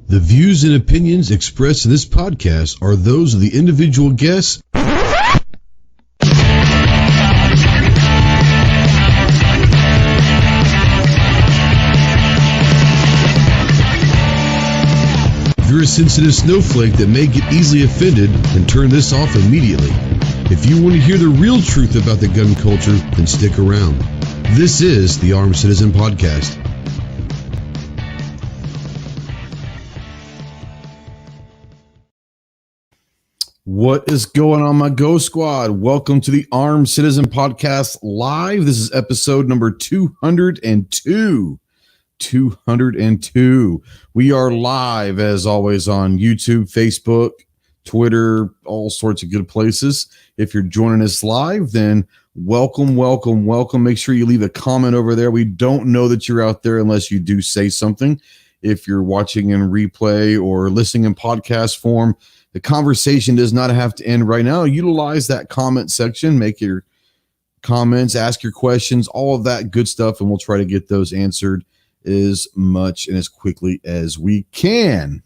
The views and opinions expressed in this podcast are those of the individual guests. If you're a sensitive snowflake that may get easily offended, then turn this off immediately. If you want to hear the real truth about the gun culture, then stick around. This is the Armed Citizen Podcast. What is going on, my Go Squad? Welcome to the Armed Citizen Podcast Live. This is episode number 202. 202. We are live, as always, on YouTube, Facebook, Twitter, all sorts of good places. If you're joining us live, then welcome. Make sure you leave a comment over there. We don't know that you're out there unless you do say something. If you're watching in replay or listening in podcast form, the conversation does not have to end right now. Utilize that comment section, make your comments, ask your questions, all of that good stuff, and we'll try to get those answered as much and as quickly as we can.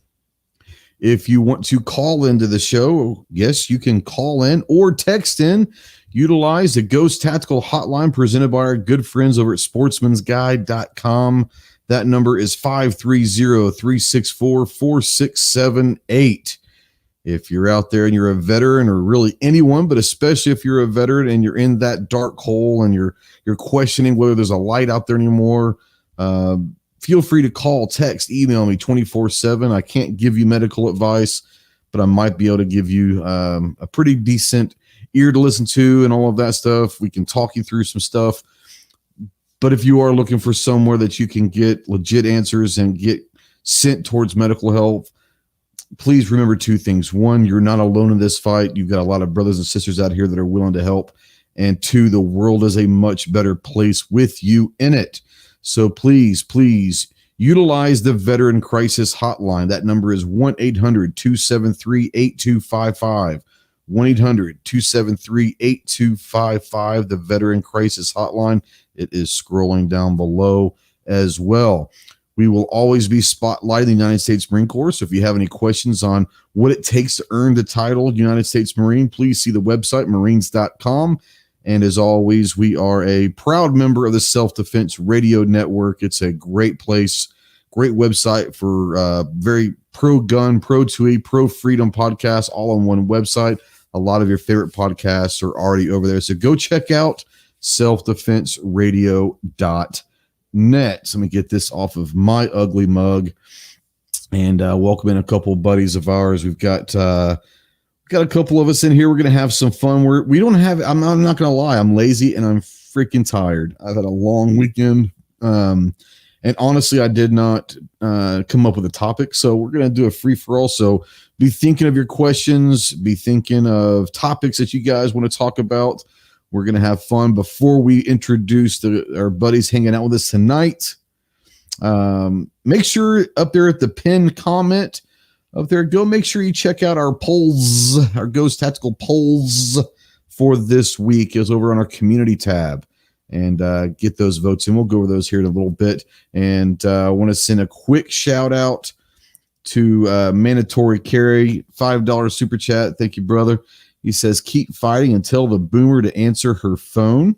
If you want to call into the show, yes, you can call in or text in. Utilize the Ghost Tactical Hotline presented by our good friends over at sportsmansguide.com. That number is 530-364-4678. If you're out there and you're a veteran, or really anyone, but especially if you're a veteran and you're in that dark hole and you're questioning whether there's a light out there anymore, feel free to call, text, email me 24/7. I can't give you medical advice, but I might be able to give you a pretty decent ear to listen to and all of that stuff. We can talk you through some stuff. But if you are looking for somewhere that you can get legit answers and get sent towards medical help, please remember two things. One, you're not alone in this fight. You've got a lot of brothers and sisters out here that are willing to help. And two, the world is a much better place with you in it. So please utilize the Veteran Crisis Hotline. That number is 1-800-273-8255. 1-800-273-8255, the Veteran Crisis Hotline. It is scrolling down below as well. We will always be spotlighting the United States Marine Corps. So if you have any questions on what it takes to earn the title United States Marine, please see the website, marines.com. And as always, we are a proud member of the Self-Defense Radio Network. It's a great place, great website for very pro-gun, pro-2E, pro-freedom podcasts, all on one website. A lot of your favorite podcasts are already over there. So go check out selfdefenseradio.net. So let me get this off of my ugly mug and welcome in a couple of buddies of ours. We've got a couple of us in here. We're going to have some fun. I'm not going to lie. I'm lazy and I'm freaking tired. I've had a long weekend. And honestly, I did not come up with a topic. So we're going to do a free for all. So be thinking of your questions, be thinking of topics that you guys want to talk about. We're going to have fun. Before we introduce our buddies hanging out with us tonight, make sure up there at the pinned comment up there, go make sure you check out our polls, our Ghost Tactical polls for this week is over on our community tab, and get those votes in. We'll go over those here in a little bit. And I want to send a quick shout out to Mandatory Carry, $5 super chat. Thank you, brother. He says, keep fighting and tell the boomer to answer her phone.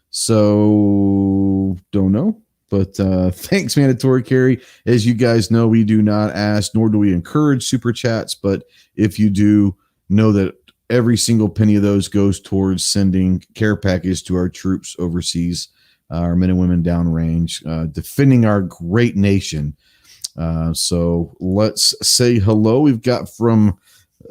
So, don't know. But thanks, Mandatory Carry. As you guys know, we do not ask, nor do we encourage super chats. But if you do, know that every single penny of those goes towards sending care package to our troops overseas, our men and women downrange, defending our great nation. So let's say hello. We've got from...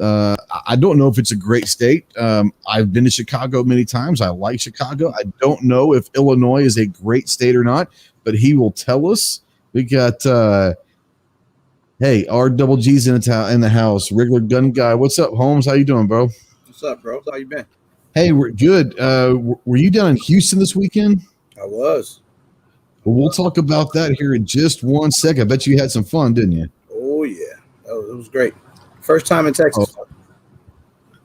I don't know if it's a great state. I've been to Chicago many times. I like Chicago. I don't know if Illinois is a great state or not, but he will tell us. We got, hey, R-double-G's in the house. Regular gun guy. What's up, Holmes? How you doing, bro? What's up, bro? How you been? Hey, we're good. Were you down in Houston this weekend? I was. Well, we'll talk about that here in just 1 second. I bet you had some fun, didn't you? Oh, yeah. It was great. First time in Texas. Oh.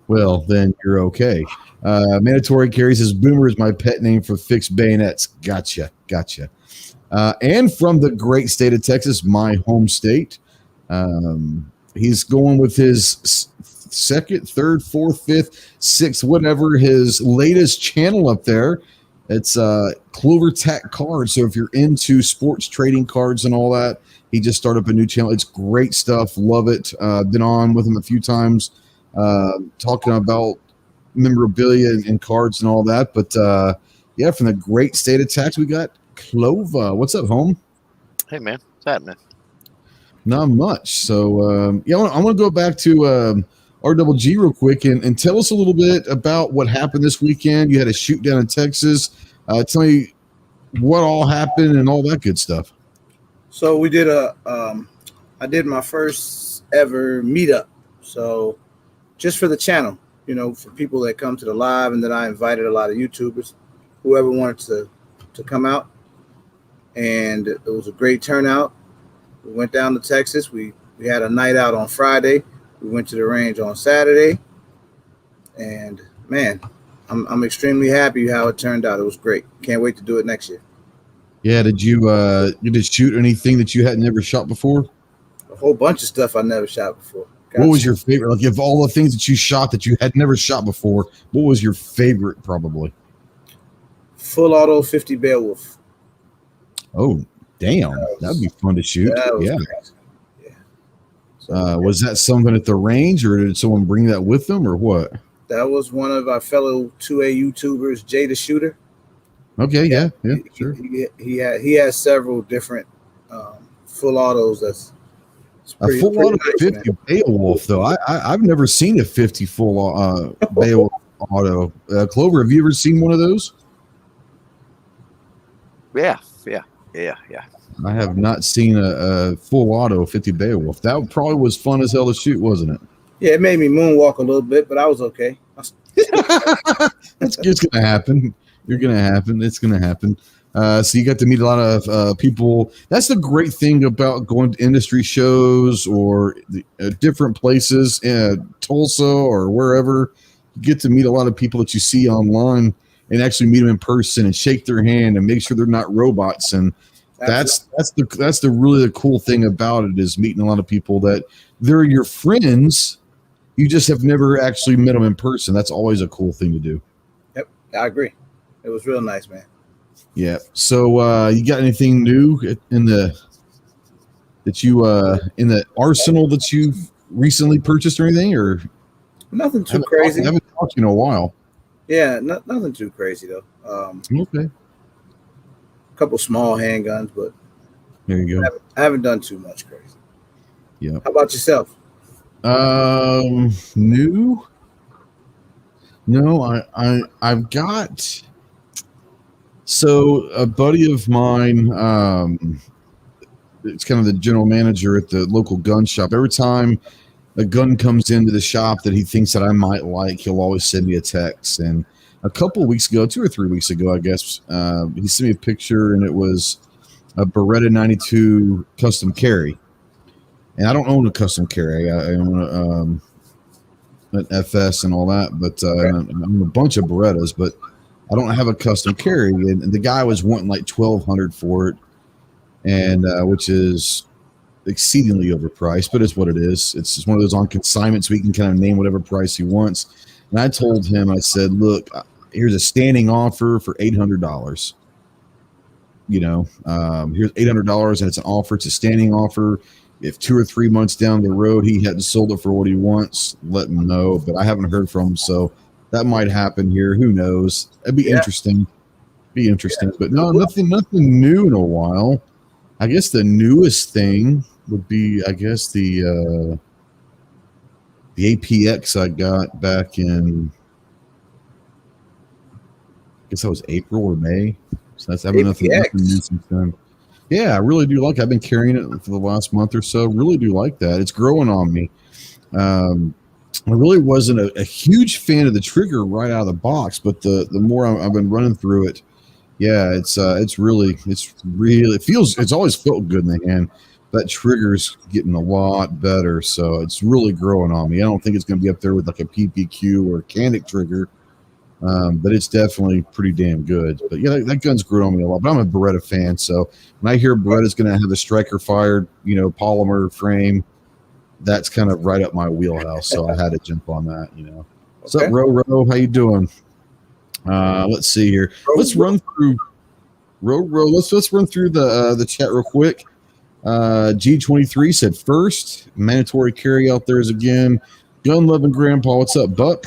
Well, then you're okay. Mandatory Carry says, Boomer is my pet name for fixed bayonets. Gotcha. And from the great state of Texas, my home state, He's going with his second, third, fourth, fifth, sixth, whatever, his latest channel up there. It's Clover Tack Cards. So if you're into sports trading cards and all that, he just started up a new channel. It's great stuff. Love it. Been on with him a few times, talking about memorabilia and cards and all that. But yeah, from the great state of Texas, we got Clover. What's up, home? Hey, man. What's happening? Not much. So yeah, I want to go back to RGG real quick and tell us a little bit about what happened this weekend. You had a shoot down in Texas. Tell me what all happened and all that good stuff. So we did I did my first ever meetup. So just for the channel, you know, for people that come to the live, and then I invited a lot of YouTubers, whoever wanted to come out. And it was a great turnout. We went down to Texas. We had a night out on Friday. We went to the range on Saturday. And man, I'm extremely happy how it turned out. It was great. Can't wait to do it next year. Yeah, did you shoot anything that you had never shot before? A whole bunch of stuff I never shot before. What was your favorite? Like, of all the things that you shot that you had never shot before, what was your favorite probably? Full auto 50 Beowulf. Oh, damn. That'd be fun to shoot. Yeah. So, was that something at the range, or did someone bring that with them, or what? That was one of our fellow 2A YouTubers, Jay the Shooter. Okay, yeah, sure. He has several different full autos. That's a full auto nice, 50 man. Beowulf, though. I've never seen a 50 full Beowulf auto. Clover, have you ever seen one of those? Yeah. I have not seen a full auto 50 Beowulf. That probably was fun as hell to shoot, wasn't it? Yeah, it made me moonwalk a little bit, but I was okay. It's gonna happen. You're gonna happen. It's gonna happen. So you got to meet a lot of people. That's the great thing about going to industry shows or different places, Tulsa or wherever. You get to meet a lot of people that you see online and actually meet them in person and shake their hand and make sure they're not robots. And that's the really the cool thing about it, is meeting a lot of people that they're your friends. You just have never actually met them in person. That's always a cool thing to do. Yep, I agree. It was real nice, man. Yeah. So you got anything new in the arsenal that you've recently purchased or anything, or nothing too crazy? I haven't talked to you in a while. Yeah, nothing too crazy though. Okay. A couple small handguns, but there you go. I haven't done too much crazy. Yeah. How about yourself? New? No, I've got. So a buddy of mine, it's kind of the general manager at the local gun shop. Every time a gun comes into the shop that he thinks that I might like, he'll always send me a text. And a couple of weeks ago, 2 or 3 weeks ago, I guess, he sent me a picture, and it was a Beretta 92 custom carry. And I don't own a custom carry. I own an FS and all that, but I own a bunch of Berettas, but I don't have a custom carry. And the guy was wanting like $1,200 for it, and which is exceedingly overpriced, but it's what it is. It's just one of those on consignment, so he can kind of name whatever price he wants. And I told him, I said, look, here's a standing offer for $800. You know, here's $800, and it's an offer. It's a standing offer. If 2 or 3 months down the road he hadn't sold it for what he wants, let him know. But I haven't heard from him, so that might happen here. Who knows? It'd be interesting. But no, nothing new in a while. I guess the newest thing would be, I guess, the APX I got back in, I guess that was April or May. So that's having nothing new since then. Yeah, I really do like it. I've been carrying it for the last month or so. Really do like that. It's growing on me. I really wasn't a huge fan of the trigger right out of the box, but the more I've been running through it, yeah, it's always felt good in the hand. That trigger's getting a lot better, so it's really growing on me. I don't think it's going to be up there with like a PPQ or a Canic trigger, but it's definitely pretty damn good. But yeah, that gun's grown on me a lot. But I'm a Beretta fan, so when I hear Beretta's going to have a striker fired, polymer frame, that's kind of right up my wheelhouse. So I had to jump on that. What's Okay. up, Ro? How you doing? Let's see here. Let's run through Let's run through the chat real quick. G23 said first mandatory carry out there is again. Gun loving grandpa. What's up, Buck?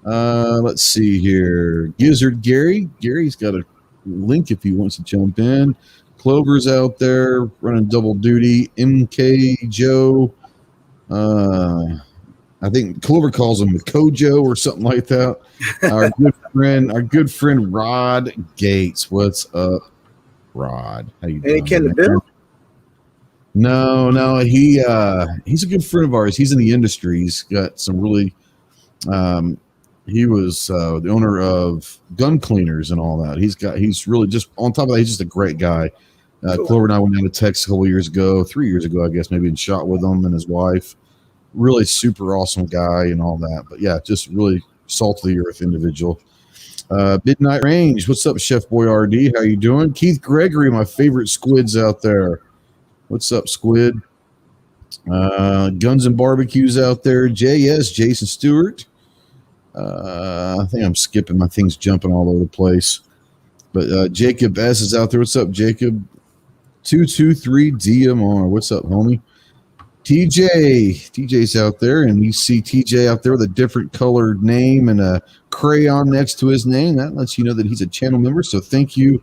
Let's see here. Gizzard Gary's got a link if he wants to jump in. Clover's out there running double duty. MK Joe. I think Clover calls him Kojo or something like that. Our good friend Rod Gates. What's up, Rod? How you doing? Any Ken the Bill? No. He's a good friend of ours. He's in the industry. He's got some really. He was the owner of Gun Cleaners and all that. He's really just on top of that. He's just a great guy. Cool. Clover and I went down to Texas a couple years ago, 3 years ago, I guess, maybe, and shot with him and his wife. Really super awesome guy and all that. But yeah, just really salt of the earth individual. Midnight Range, what's up, Chef Boy RD? How you doing? Keith Gregory, my favorite squids out there. What's up, Squid? Guns and Barbecues out there. JS, Jason Stewart. I think I'm skipping. My thing's jumping all over the place. But Jacob S is out there. What's up, Jacob? 223 DMR. What's up, homie? TJ's out there, and you see TJ out there with a different colored name and a crayon next to his name. That lets you know that he's a channel member. So thank you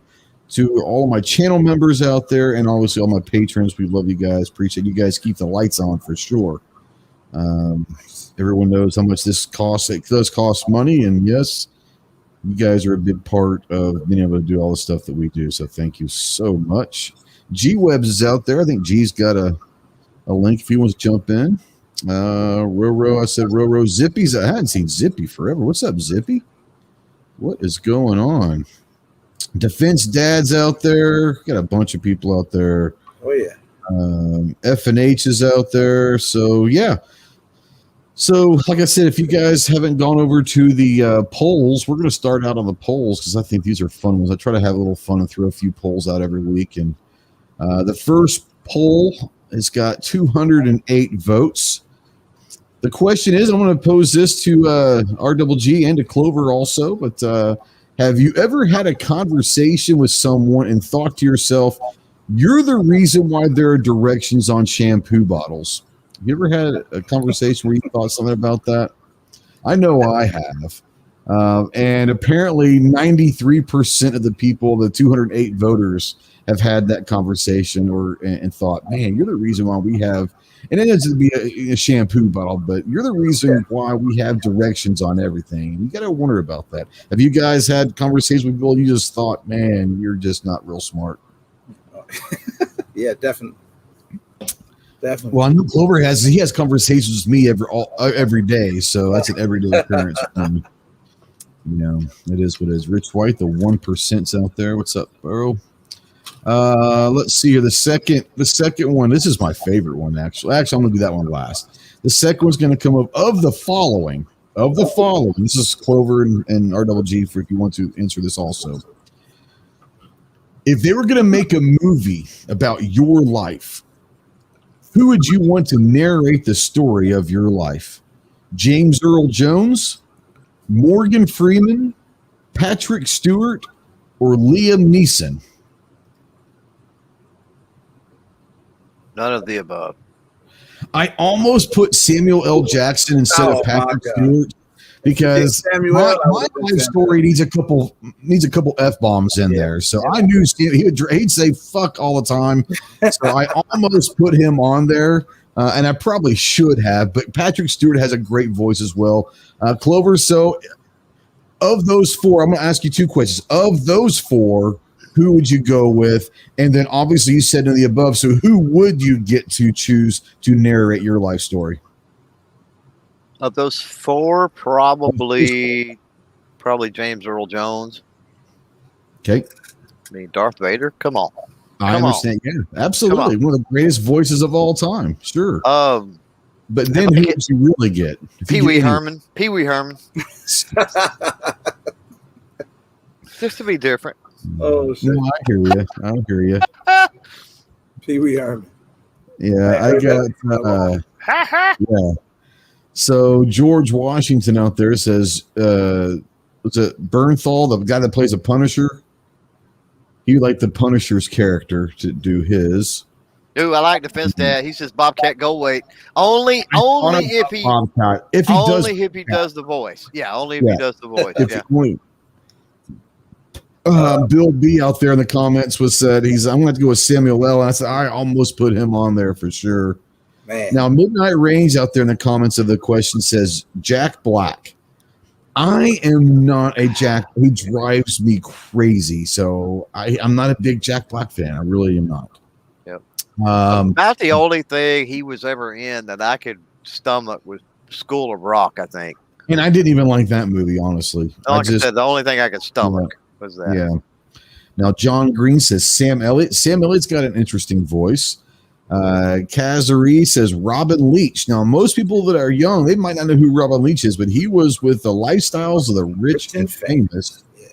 to all of my channel members out there, and obviously all my patrons. We love you guys. Appreciate you guys. Keep the lights on for sure. Everyone knows how much this costs. It does cost money, and yes, you guys are a big part of being able to do all the stuff that we do. So thank you so much. G-Webs is out there. I think G's got a link if he wants to jump in. Roro, I said Roro. Zippy's. I hadn't seen Zippy forever. What's up, Zippy? What is going on? Defense Dad's out there. Got a bunch of people out there. Oh yeah. F&H is out there. So yeah. So like I said, if you guys haven't gone over to the polls, we're going to start out on the polls because I think these are fun ones. I try to have a little fun and throw a few polls out every week. And the first poll has got 208 votes. The question is, I'm going to pose this to RGG and to Clover also, but have you ever had a conversation with someone and thought to yourself, you're the reason why there are directions on shampoo bottles? Have you ever had a conversation where you thought something about that? I know I have. And apparently 93% of the people, the 208 voters, have had that conversation and thought, man, you're the reason why we have, and it doesn't be a shampoo bottle, but you're the reason why we have directions on everything. And you got to wonder about that. Have you guys had conversations with people you just thought, man, you're just not real smart? Yeah, definitely. Well, I know Clover has conversations with me every day, so that's an everyday occurrence. It is what it is. Rich White, the 1%'s out there. What's up, bro? Let's see here. The second one. This is my favorite one, actually. I'm going to do that one last. The second one's going to come up of the following. This is Clover and RGG for if you want to answer this also. If they were going to make a movie about your life, who would you want to narrate the story of your life? James Earl Jones, Morgan Freeman, Patrick Stewart, or Liam Neeson? None of the above. I almost put Samuel L. Jackson instead of Patrick Stewart because my life story needs a couple F-bombs in there. So I knew he'd say fuck all the time. So I almost put him on there, and I probably should have. But Patrick Stewart has a great voice as well. Clover, so of those four, I'm going to ask you two questions. Of those four, who would you go with? And then obviously you said in the above, so who would you get to choose to narrate your life story? Of those four, probably James Earl Jones. Okay. I mean, Darth Vader. Come on. I understand. Yeah, absolutely. One of the greatest voices of all time. Sure. But then who would you really get? Pee Wee Herman. Just to be different. Oh, shit. No, I hear you. Pee Wee Herman. Yeah, I got Yeah. So George Washington out there says, was it Bernthal, the guy that plays a Punisher? He would like the Punisher's character to do his. Dude, I like Defense Dad. He says Bobcat Goldthwait. Only if he Bobcat. If he does the voice. Yeah, only if Yeah. he does the voice. If Yeah. Bill B out there in the comments I'm going to go with Samuel L. And I said, I almost put him on there for sure. Man. Now, Midnight Range out there in the comments of the question says Jack Black. I am not a Jack. He drives me crazy. So I'm not a big Jack Black fan. I really am not. Yep. About the only thing he was ever in that I could stomach was School of Rock, I think. And I didn't even like that movie, honestly. Like I said, the only thing I could stomach was that. Yeah. Now, John Green says Sam Elliott. Sam Elliott's got an interesting voice. Kazari says Robin Leach. Now, most people that are young, they might not know who Robin Leach is, but he was with the Lifestyles of the Rich and Famous. Yeah.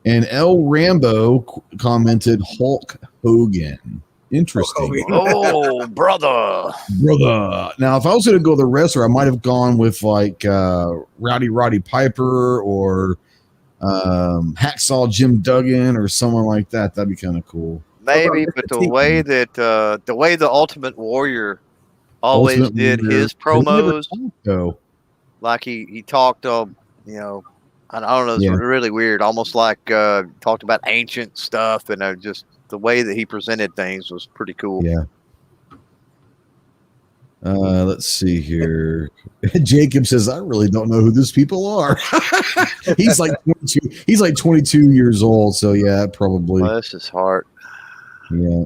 And El Rambo commented Hulk Hogan. Interesting. Oh, brother. Now, if I was going to go the wrestler, I might have gone with like Roddy Piper or Hacksaw Jim Duggan or someone like that. That'd be kind of cool. Maybe, but the way the Ultimate Warrior always did his promos, like he talked, I don't know, it's really weird, almost like talked about ancient stuff, and just the way that he presented things was pretty cool. Yeah. Let's see here. Jacob says, I really don't know who these people are. He's like 22. He's like 22 years old. So yeah, probably. Bless his heart. Yeah.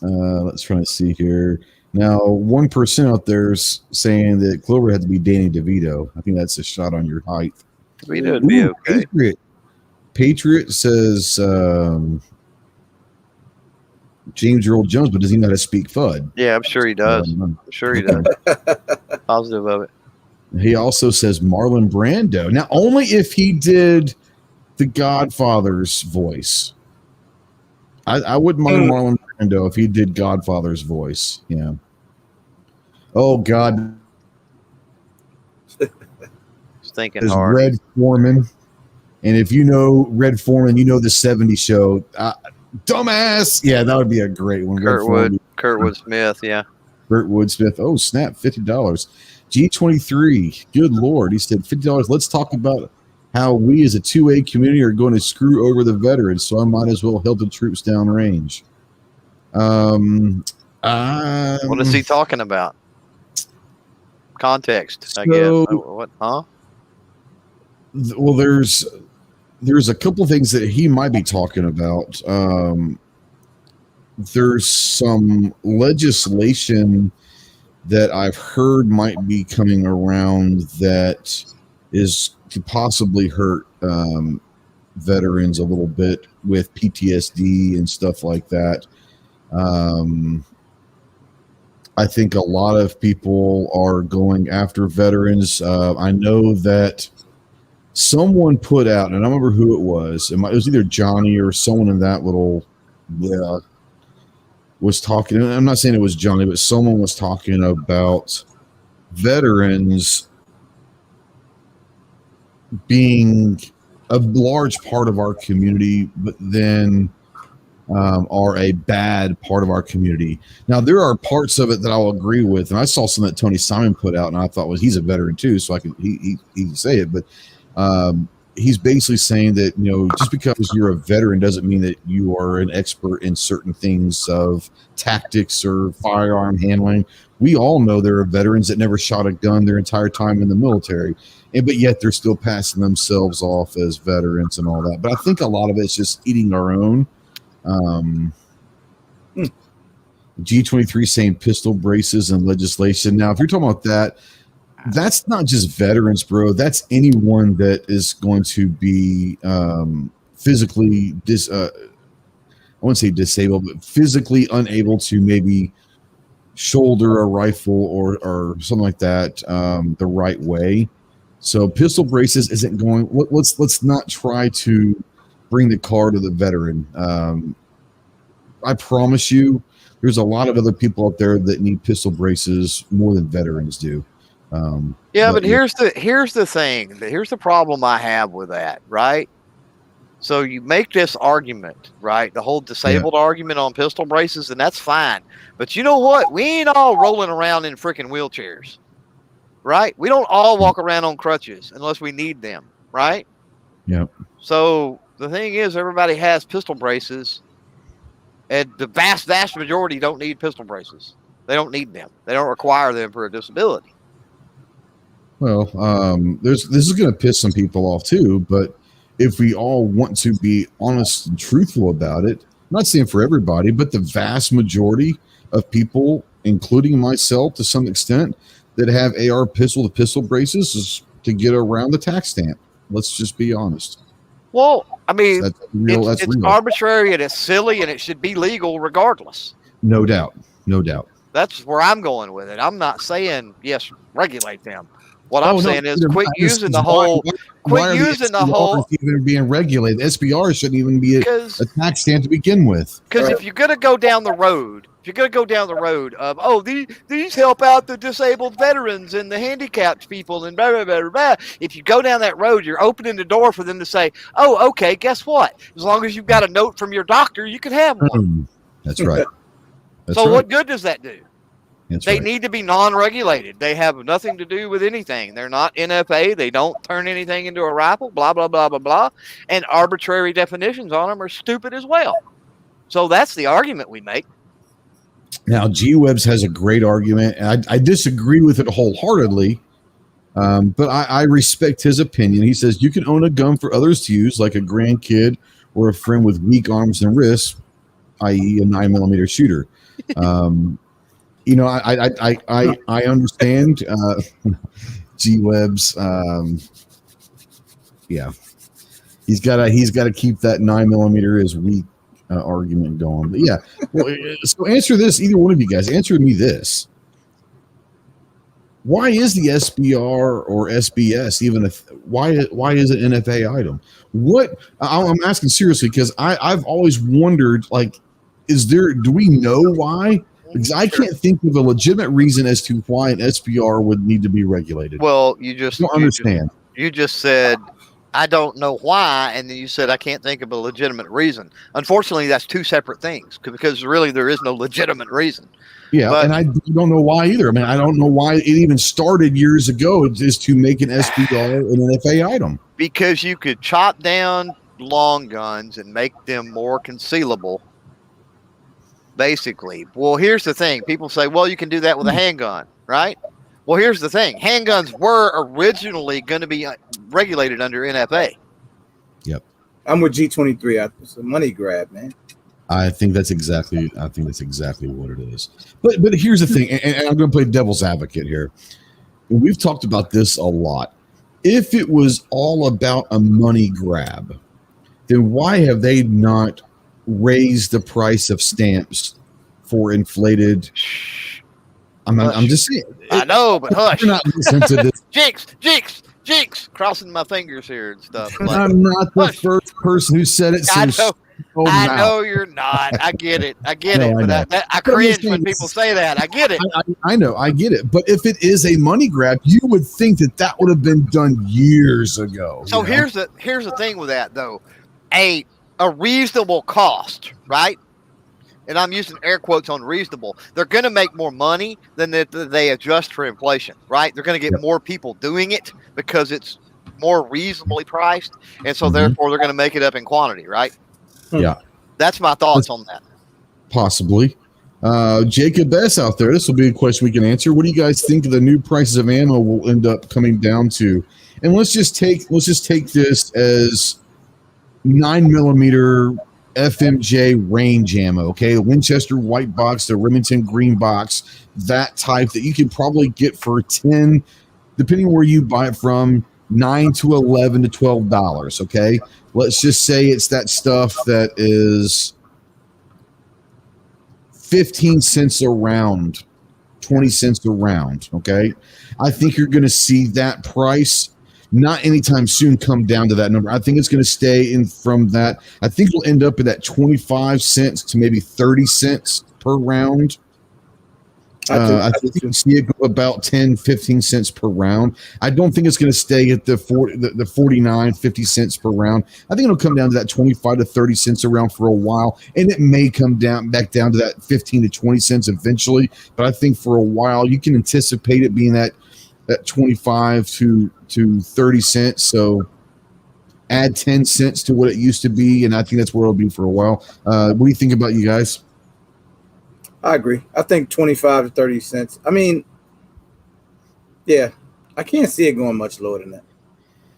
Let's try to see here. Now, 1% out there's saying that Clover had to be Danny DeVito. I think that's a shot on your height. DeVito would be okay. Patriot says James Earl Jones, but does he know how to speak FUD? Yeah, I'm sure he does. Positive of it. He also says Marlon Brando. Now, only if he did the Godfather's voice. I wouldn't mind Marlon Brando if he did Godfather's voice. Yeah. Oh, God. Just thinking hard. Red Foreman. And if you know Red Foreman, you know the 70s show. Dumbass. Yeah, that would be a great one. Kurtwood Smith, yeah. Kurtwood Smith. Oh, snap. $50. G23. Good Lord. He said $50. Let's talk about how we as a 2A community are going to screw over the veterans, so I might as well help the troops downrange. What is he talking about? Context, I guess. What? Huh? Well, there's a couple things that he might be talking about. There's some legislation that I've heard might be coming around that is to possibly hurt veterans a little bit with PTSD and stuff like that. I think a lot of people are going after veterans. I know that someone put out, and I don't remember who it was. It was either Johnny or someone in that little was talking. And I'm not saying it was Johnny, but someone was talking about veterans being a large part of our community, but then are a bad part of our community. Now, there are parts of it that I'll agree with, and I saw some that Tony Simon put out, and I thought, well, he's a veteran too, so I can he can say it. But he's basically saying that, just because you're a veteran doesn't mean that you are an expert in certain things of tactics or firearm handling. We all know there are veterans that never shot a gun their entire time in the military, but yet they're still passing themselves off as veterans and all that. But I think a lot of it's just eating our own. G23 saying pistol braces and legislation. Now, if you're talking about that, that's not just veterans, bro. That's anyone that is going to be physically I wouldn't say disabled, but physically unable to maybe shoulder a rifle or something like that the right way. So pistol braces isn't going. Let's not try to bring the car to the veteran. I promise you, there's a lot of other people out there that need pistol braces more than veterans do. But here's the thing. Here's the problem I have with that, right? So you make this argument, right? The whole disabled argument on pistol braces, and that's fine. But you know what? We ain't all rolling around in freaking wheelchairs, right? We don't all walk around on crutches unless we need them, right? Yep. So the thing is, everybody has pistol braces, and the vast majority don't need pistol braces. They don't need them. They don't require them for a disability. Well, this is going to piss some people off too, but if we all want to be honest and truthful about it, I'm not saying for everybody, but the vast majority of people, including myself to some extent, that have AR pistol to pistol braces is to get around the tax stamp. Let's just be honest. Well, I mean, it's real. Arbitrary and it's silly and it should be legal regardless. No doubt. No doubt. That's where I'm going with it. I'm not saying, yes, regulate them. What I'm saying is quit using the whole. Quit using the whole. Even being regulated, SBR shouldn't even be a tax stamp to begin with. Because if you're going to go down the road, of these help out the disabled veterans and the handicapped people and blah blah blah blah. If you go down that road, you're opening the door for them to say, "Oh, okay, guess what? As long as you've got a note from your doctor, you can have one." That's right. What good does that do? They need to be non-regulated. They have nothing to do with anything. They're not NFA. They don't turn anything into a rifle, blah, blah, blah, blah, blah. And arbitrary definitions on them are stupid as well. So that's the argument we make. Now, G-Webs has a great argument, and I disagree with it wholeheartedly, but I respect his opinion. He says you can own a gun for others to use, like a grandkid or a friend with weak arms and wrists, i.e. a 9mm shooter. You know, I understand G-Webs. Yeah, he's got to keep that 9mm as weak argument going. But yeah, well, so answer this. Either one of you guys, answer me this: why is the SBR or SBS even why is it an NFA item? What I'm asking seriously, because I've always wondered, like, do we know why? Because I can't think of a legitimate reason as to why an SBR would need to be regulated. Well, I don't understand. You just said, I don't know why, and then you said, I can't think of a legitimate reason. Unfortunately, that's two separate things, because really there is no legitimate reason. Yeah, and I don't know why either. I mean, I don't know why it even started years ago just to make an SBR an NFA item. Because you could chop down long guns and make them more concealable. Basically. Well, here's the thing. People say, well, you can do that with a handgun, right? Well, here's the thing. Handguns were originally going to be regulated under NFA. Yep. I'm with G23. It's a money grab, man. I think that's exactly what it is. But here's the thing, and I'm going to play devil's advocate here. We've talked about this a lot. If it was all about a money grab, then why have they not raised the price of stamps for inflated? I'm just saying. I know, but hush. You're not listening to this. Jinx, crossing my fingers here and stuff. I'm not the first person who said it. I know you're not. I get it. I cringe when people say that. I get it. I know. I get it. But if it is a money grab, you would think that would have been done years ago. So here's the thing with that, though. A reasonable cost, right? And I'm using air quotes on reasonable. They're going to make more money than they adjust for inflation, right? They're going to get more people doing it because it's more reasonably priced. And so therefore they're going to make it up in quantity, right? Yeah. That's my thoughts on that. Possibly. Jacob S. out there, this will be a question we can answer. What do you guys think the new prices of ammo will end up coming down to? And let's just take this as 9mm FMJ range ammo, okay? The Winchester white box, the Remington green box, that type that you can probably get for 10, depending on where you buy it from, $9 to $11 to $12, okay? Let's just say it's that stuff that is 15 cents a round, 20 cents a round, okay? I think you're going to see that price not anytime soon come down to that number. I think it's going to stay in from that. I think we'll end up at that 25 cents to maybe 30 cents per round. I think you see it go about 10, 15 cents per round. I don't think it's going to stay at the 49, 50 cents per round. I think it'll come down to that 25 to 30 cents a round for a while, and it may come back down to that 15 to 20 cents eventually. But I think for a while you can anticipate it being that 25 to 30 cents. So add 10 cents to what it used to be, and I think that's where it'll be for a while. What do you think about you guys? I agree. I think 25 to 30 cents. I mean, yeah, I can't see it going much lower than that.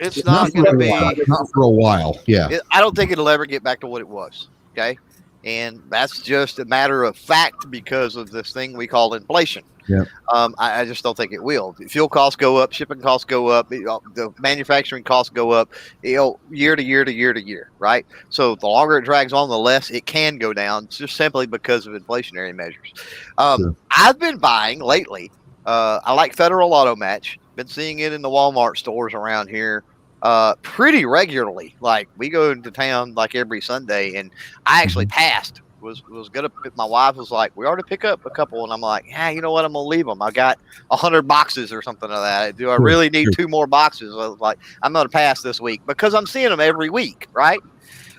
It's not going to be. Not for a while. Yeah. I don't think it'll ever get back to what it was. Okay. And that's just a matter of fact because of this thing we call inflation. Yeah. I just don't think it will. Fuel costs go up, shipping costs go up, the manufacturing costs go up, year to year to year to year, right? So the longer it drags on, the less it can go down, just simply because of inflationary measures. Sure. I've been buying lately. I like Federal Auto Match. Been seeing it in the Walmart stores around here pretty regularly. Like we go into town like every Sunday, and I actually passed. Was gonna. My wife was like, "We ought to pick up a couple," and I'm like, "Yeah, you know what? I'm gonna leave them. I got 100 boxes or something like that. Do I really need 2 more boxes?" I was like, "I'm gonna pass this week because I'm seeing them every week, right?"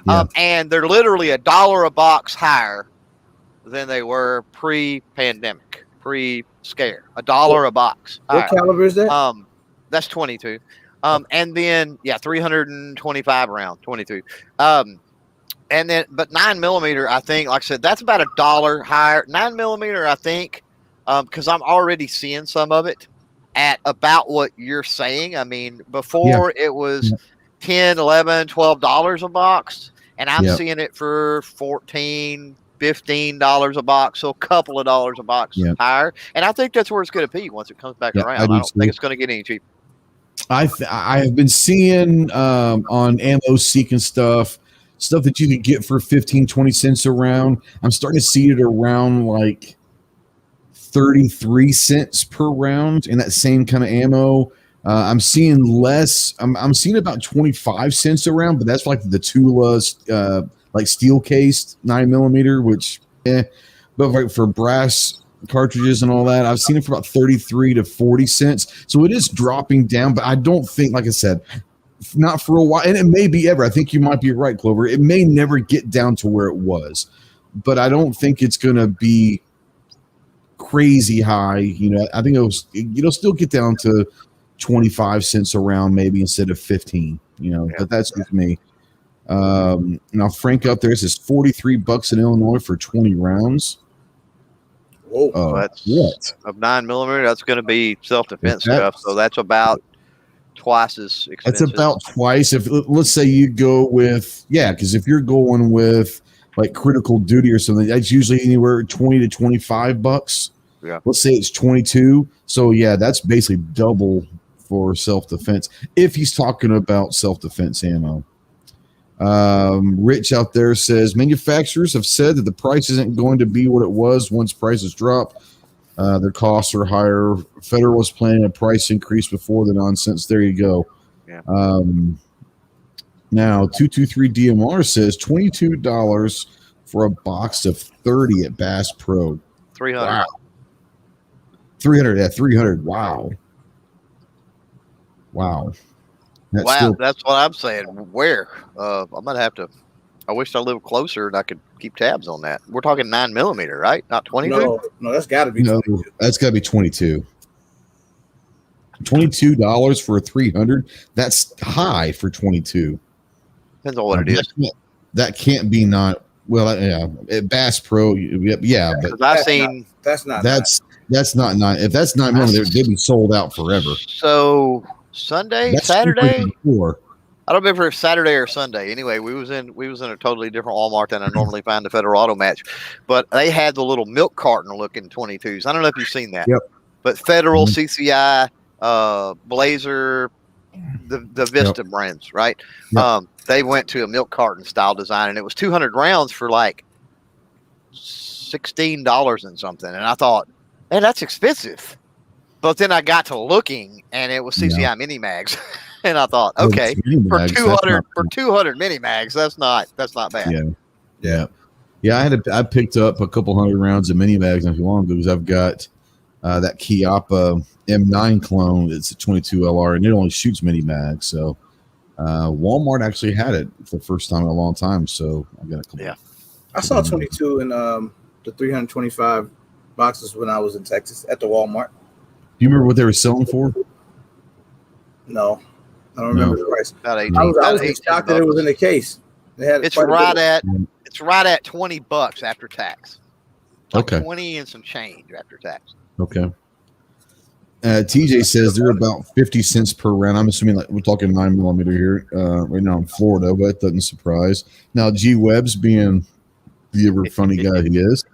Yeah. And they're literally $1 a box higher than they were pre-pandemic, pre-scare. $1 a box. What caliber is that? That's 22. And then 325 round, 22. And then, but 9mm, I think, like I said, that's about $1 higher. 9mm, I think, because I'm already seeing some of it at about what you're saying. I mean, before it was $10, $11, $12 a box, and I'm seeing it for $14, $15 a box, so a couple of dollars a box higher. And I think that's where it's going to be once it comes back around. I don't think it's going to get any cheaper. I have been seeing on Ammo Seek and stuff that you could get for 15, 20 cents a round. I'm starting to see it around like 33 cents per round in that same kind of ammo. I'm seeing less. I'm seeing about 25 cents a round, but that's like the Tula like steel cased 9mm, which but like for brass cartridges and all that, I've seen it for about 33 to 40 cents. So it is dropping down, but I don't think, like I said, not for a while, and it may be ever. I think you might be right, Clover. It may never get down to where it was, but I don't think it's going to be crazy high. You know, I think it'll still get down to 25 cents a round, maybe instead of 15. You know, but that's with me. Now Frank up there says $43 in Illinois for 20 rounds. Whoa, that's what of 9mm. That's going to be self-defense stuff. So that's about twice as expensive. That's about twice. If let's say you go with because if you're going with like critical duty or something, that's usually anywhere $20 to $25. Yeah. Let's say it's 22. So that's basically double for self-defense. If he's talking about self-defense ammo. Rich out there says manufacturers have said that the price isn't going to be what it was once prices drop. Their costs are higher. Federal was planning a price increase before the nonsense. There you go. Yeah. Now 223 DMR says $22 for a box of 30 at Bass Pro. 300. Wow. 300 at 300. Wow. That's what I'm saying. Where? I'm gonna have to. I wish I lived closer and I could keep tabs on that. We're talking 9mm, right? Not 22. No, that's got to be 22. That's got to be 22. $22 for a 300. That's high for 22. Depends on what it is. That can't be not well. At Bass Pro, but that's not nine. If that's 9mm, they'd be sold out forever. So Sunday, Saturday. Before. I don't remember if Saturday or Sunday. Anyway, we was in a totally different Walmart than I normally find the Federal Auto Match, but they had the little milk carton looking 22s. I don't know if you've seen that. Yep. But Federal, CCI, Blazer, the Vista brands, right? Yep. They went to a milk carton style design, and it was 200 rounds for like $16 and something. And I thought, man, that's expensive. But then I got to looking, and it was CCI mini mags. And I thought, okay, for 200 mini mags, that's not bad. Yeah. Yeah, I picked up a couple hundred rounds of mini mags not too long ago because I've got that Chiappa M9 clone. It's a 22 LR and it only shoots mini mags. So Walmart actually had it for the first time in a long time. So I got a couple. Yeah, I saw 22 in the 325 boxes when I was in Texas at the Walmart. Do you remember what they were selling for? No, I don't remember the price. About 18, I was shocked that it was in the case. They had it's right at $20 after tax. Like 20 and some change after tax. Okay. TJ says they're about 50 cents per round. I'm assuming we're talking 9mm here right now in Florida, but that doesn't surprise. Now, G Webb's being the ever funny guy he is.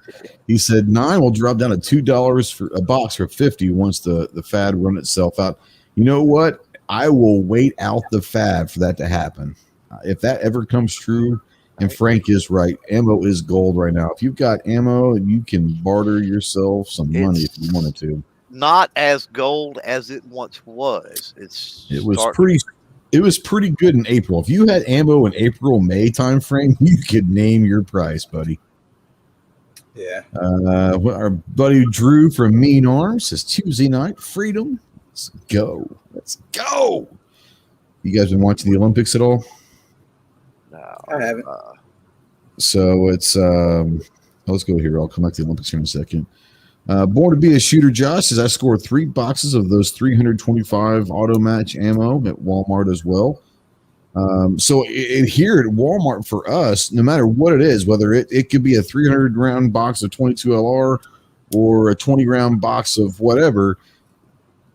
He said 9 will drop down to $2 for a box for 50 once the fad run itself out. You know what? I will wait out the fad for that to happen. If that ever comes true, and Frank is right, ammo is gold right now. If you've got ammo, you can barter yourself some money if you wanted to. Not as gold as it once was. It was pretty good in April. If you had ammo in April, May time frame, you could name your price, buddy. Yeah. Our buddy Drew from Mean Arms says Tuesday night freedom. Let's go. You guys been watching the Olympics at all? No, I haven't. So it's let's go here. I'll come back to the Olympics here in a second. Born to be a shooter, Josh says I scored 3 boxes of those 325 auto match ammo at Walmart as well. So here at Walmart for us, no matter what it is, whether it could be a 300 round box of 22 LR or a 20 round box of whatever,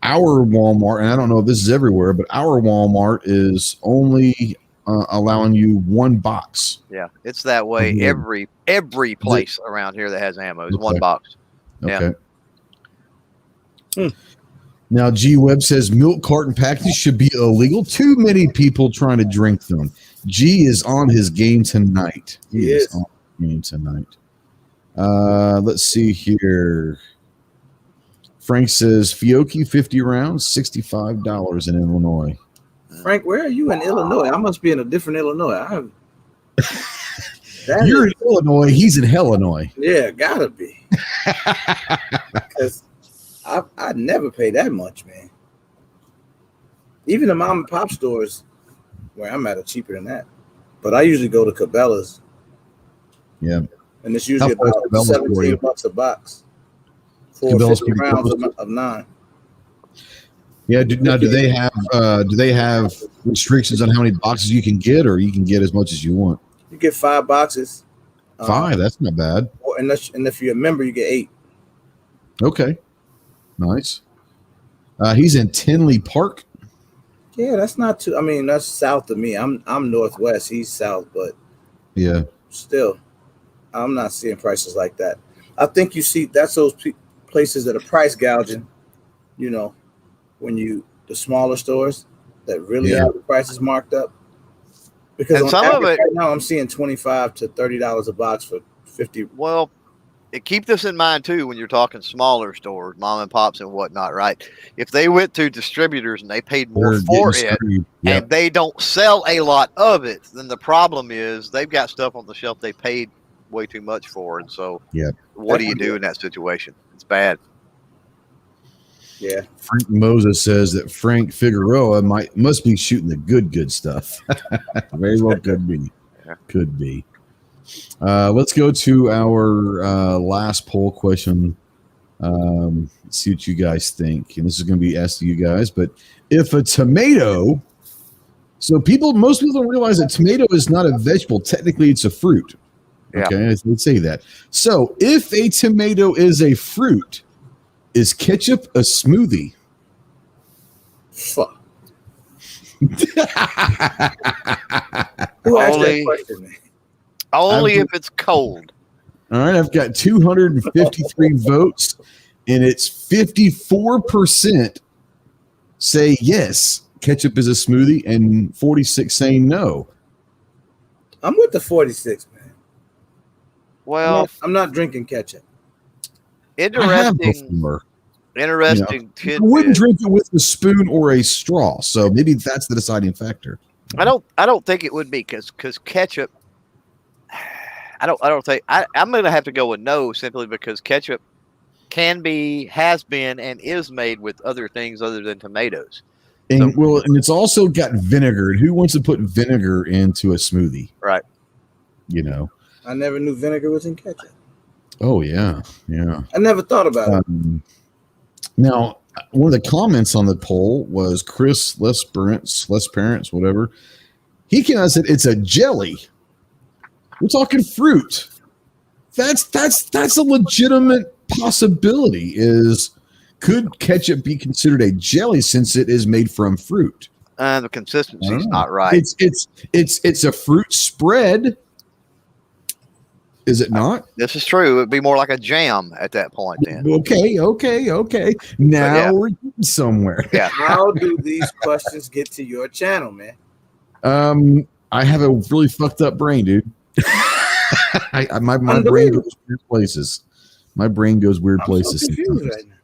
our Walmart, and I don't know if this is everywhere, but our Walmart is only allowing you 1 box. Yeah, it's that way. Every place around here that has ammo is 1 box. Okay. Now, G Webb says milk carton packages should be illegal. Too many people trying to drink them. G is on his game tonight. He is on his game tonight. Let's see here. Frank says Fiocchi 50 rounds, $65 in Illinois. Frank, where are you in Illinois? I must be in a different Illinois. You're in Illinois. He's in Hellinois. Yeah, gotta be. Because I never pay that much, man. Even the mom and pop stores where I'm at are cheaper than that. But I usually go to Cabela's. Yeah. And it's usually about $17 a box for 50 rounds of 9. Yeah. Do they have restrictions on how many boxes you can get, or you can get as much as you want? You get 5 boxes. 5, that's not bad. And if you're a member, you get 8. Okay, nice. He's in Tinley Park. Yeah, that's not too. I mean, that's south of me. I'm northwest. He's south, but yeah, still, I'm not seeing prices like that. I think you see that's those places that are price gouging. You know, when the smaller stores that really have the prices marked up. Because on average, right now I'm seeing $25 to $30 a box for 50. Well, keep this in mind too when you're talking smaller stores, mom and pops and whatnot, right? If they went to distributors and they paid more for it and they don't sell a lot of it, then the problem is they've got stuff on the shelf they paid way too much for. And so what do you do in that situation? It's bad. Yeah. Frank Moses says that Frank Figueroa must be shooting the good stuff. Very well could be. Could be. Let's go to our last poll question. Let's see what you guys think. And this is going to be asked to you guys. But if a tomato, most people don't realize that tomato is not a vegetable. Technically, it's a fruit. Okay, let's say that. So if a tomato is a fruit, is ketchup a smoothie? Fuck. Who asked that question? Only if it's cold. All right, I've got 253 votes, and it's 54% say yes, ketchup is a smoothie, and 46 saying no. I'm with the 46, man. Well, I'm not drinking ketchup. Interesting tidbit. I wouldn't drink it with a spoon or a straw, so maybe that's the deciding factor. I don't think it would be because ketchup. I don't think I'm going to have to go with no, simply because ketchup has been, and is made with other things other than tomatoes. And and it's also got vinegar. And who wants to put vinegar into a smoothie? Right. You know, I never knew vinegar was in ketchup. Oh yeah, yeah. I never thought about it. Now, one of the comments on the poll was Chris less parents, whatever. He came out and said it's a jelly. We're talking fruit. That's a legitimate possibility. Could ketchup be considered a jelly since it is made from fruit? The consistency's not right. It's a fruit spread. Is it not? This is true. It'd be more like a jam at that point then. Okay. Now we're getting somewhere. Yeah. How do these questions get to your channel, man? I have a really fucked up brain, dude. My brain goes weird places. My brain goes weird places. So confused right now.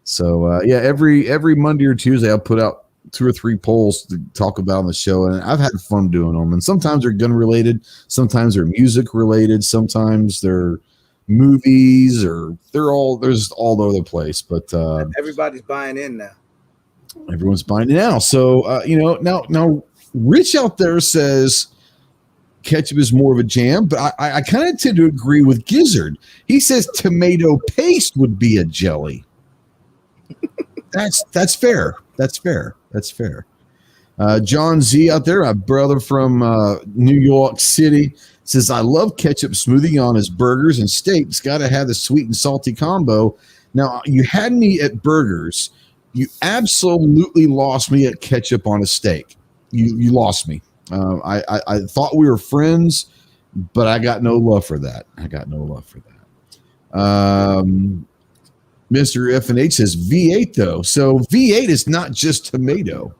So every Monday or Tuesday I'll put out 2 or 3 polls to talk about on the show, and I've had fun doing them. And sometimes they're gun related, sometimes they're music related, sometimes they're movies, or there's all over the place. But everybody's buying in now. Everyone's buying it now. So now Rich out there says ketchup is more of a jam, but I kind of tend to agree with Gizzard. He says tomato paste would be a jelly. That's fair. That's fair. John Z out there, a brother from New York City, says, I love ketchup smoothie on his burgers and steaks. Got to have the sweet and salty combo. Now, you had me at burgers. You absolutely lost me at ketchup on a steak. You lost me. I thought we were friends, but I got no love for that. Mr. F&H says V8 though. So V8 is not just tomato.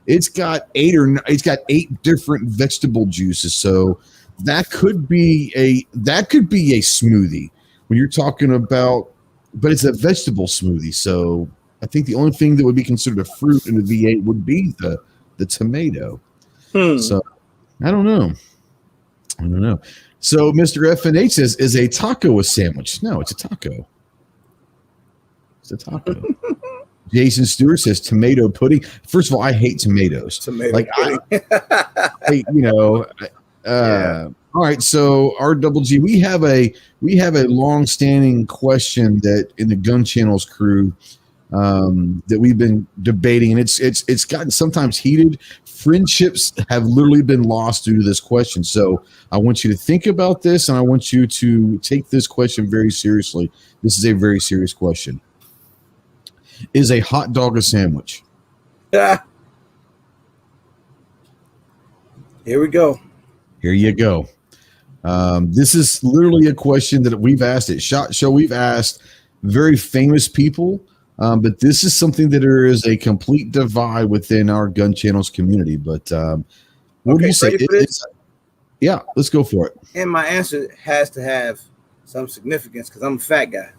It's got 8 different vegetable juices. So that could be a smoothie when you're talking about, but it's a vegetable smoothie. So I think the only thing that would be considered a fruit in the V8 would be the tomato. So I don't know. So Mr. F&H says, is a taco a sandwich? No, it's a taco. Jason Stewart says tomato pudding. First of all, I hate tomatoes. Tomato pudding. All right, so RWG, we have a long-standing question that in the Gun Channels crew that we've been debating, and it's gotten sometimes heated. Friendships have literally been lost due to this question. So I want you to think about this, and I want you to take this question very seriously. This is a very serious question. Is a hot dog a sandwich? Here we go. Here you go. This is literally a question that we've asked at SHOT Show. We've asked very famous people, but this is something that there is a complete divide within our Gun Channels community. But what do you say? Yeah, let's go for it. And my answer has to have some significance because I'm a fat guy.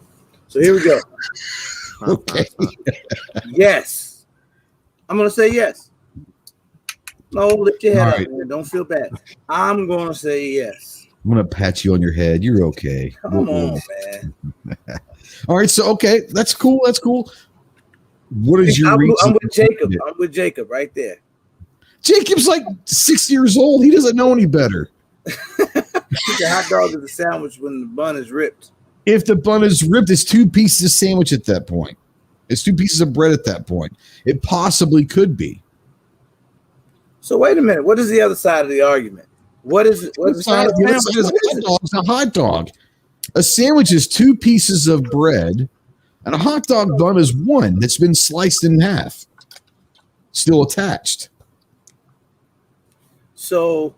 So here we go. Okay. Yes. I'm going to say yes. No, lift your head up, right, man. Don't feel bad. I'm going to say yes. I'm going to pat you on your head. You're okay. Come on, man. All right. So, okay. That's cool. What is your reason? I'm with Jacob. I'm with Jacob right there. Jacob's like 6 years old. He doesn't know any better. The hot dog is a sandwich when the bun is ripped. If the bun is ripped, it's 2 pieces of sandwich at that point. It's 2 pieces of bread at that point. It possibly could be. So wait a minute. What is the other side of the argument? What is it? What is the other side is a hot dog. A sandwich is 2 pieces of bread, and a hot dog bun is 1 that's been sliced in half, still attached. So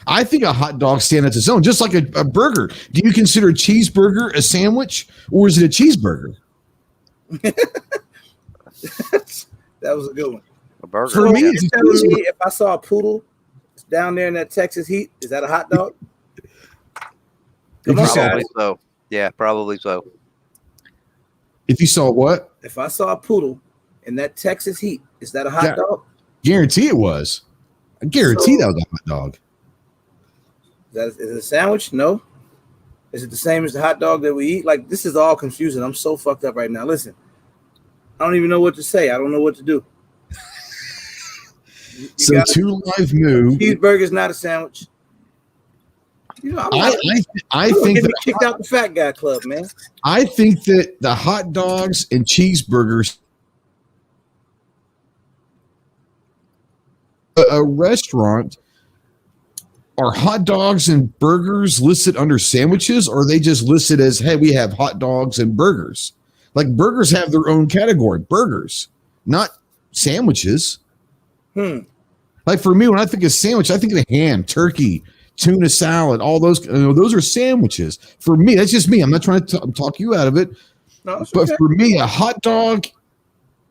I think a hot dog stands on its own, just like a burger. Do you consider a cheeseburger a sandwich, or is it a cheeseburger? That was a good one. A burger. For me, it's telling me if I saw a poodle down there in that Texas heat, is that a hot dog? Probably so. Yeah, probably so. If you saw what? If I saw a poodle in that Texas heat, is that a hot dog? Guarantee it was. I guarantee that was a hot dog. Is it a sandwich? No. Is it the same as the hot dog that we eat? Like, this is all confusing. I'm so fucked up right now. Listen, I don't even know what to say. I don't know what to do. So Two Live Moo. Cheeseburger's not a sandwich. You know, I think that kicked out the fat guy club, man. I think that the hot dogs and cheeseburgers, a restaurant, are hot dogs and burgers listed under sandwiches, or are they just listed as, hey, we have hot dogs and burgers? Like, burgers have their own category, burgers, not sandwiches. Like, for me, when I think of sandwich, I think of ham, turkey, tuna salad, all those. Those are sandwiches. For me, that's just me. I'm not trying to talk you out of it. No, but okay. For me, a hot dog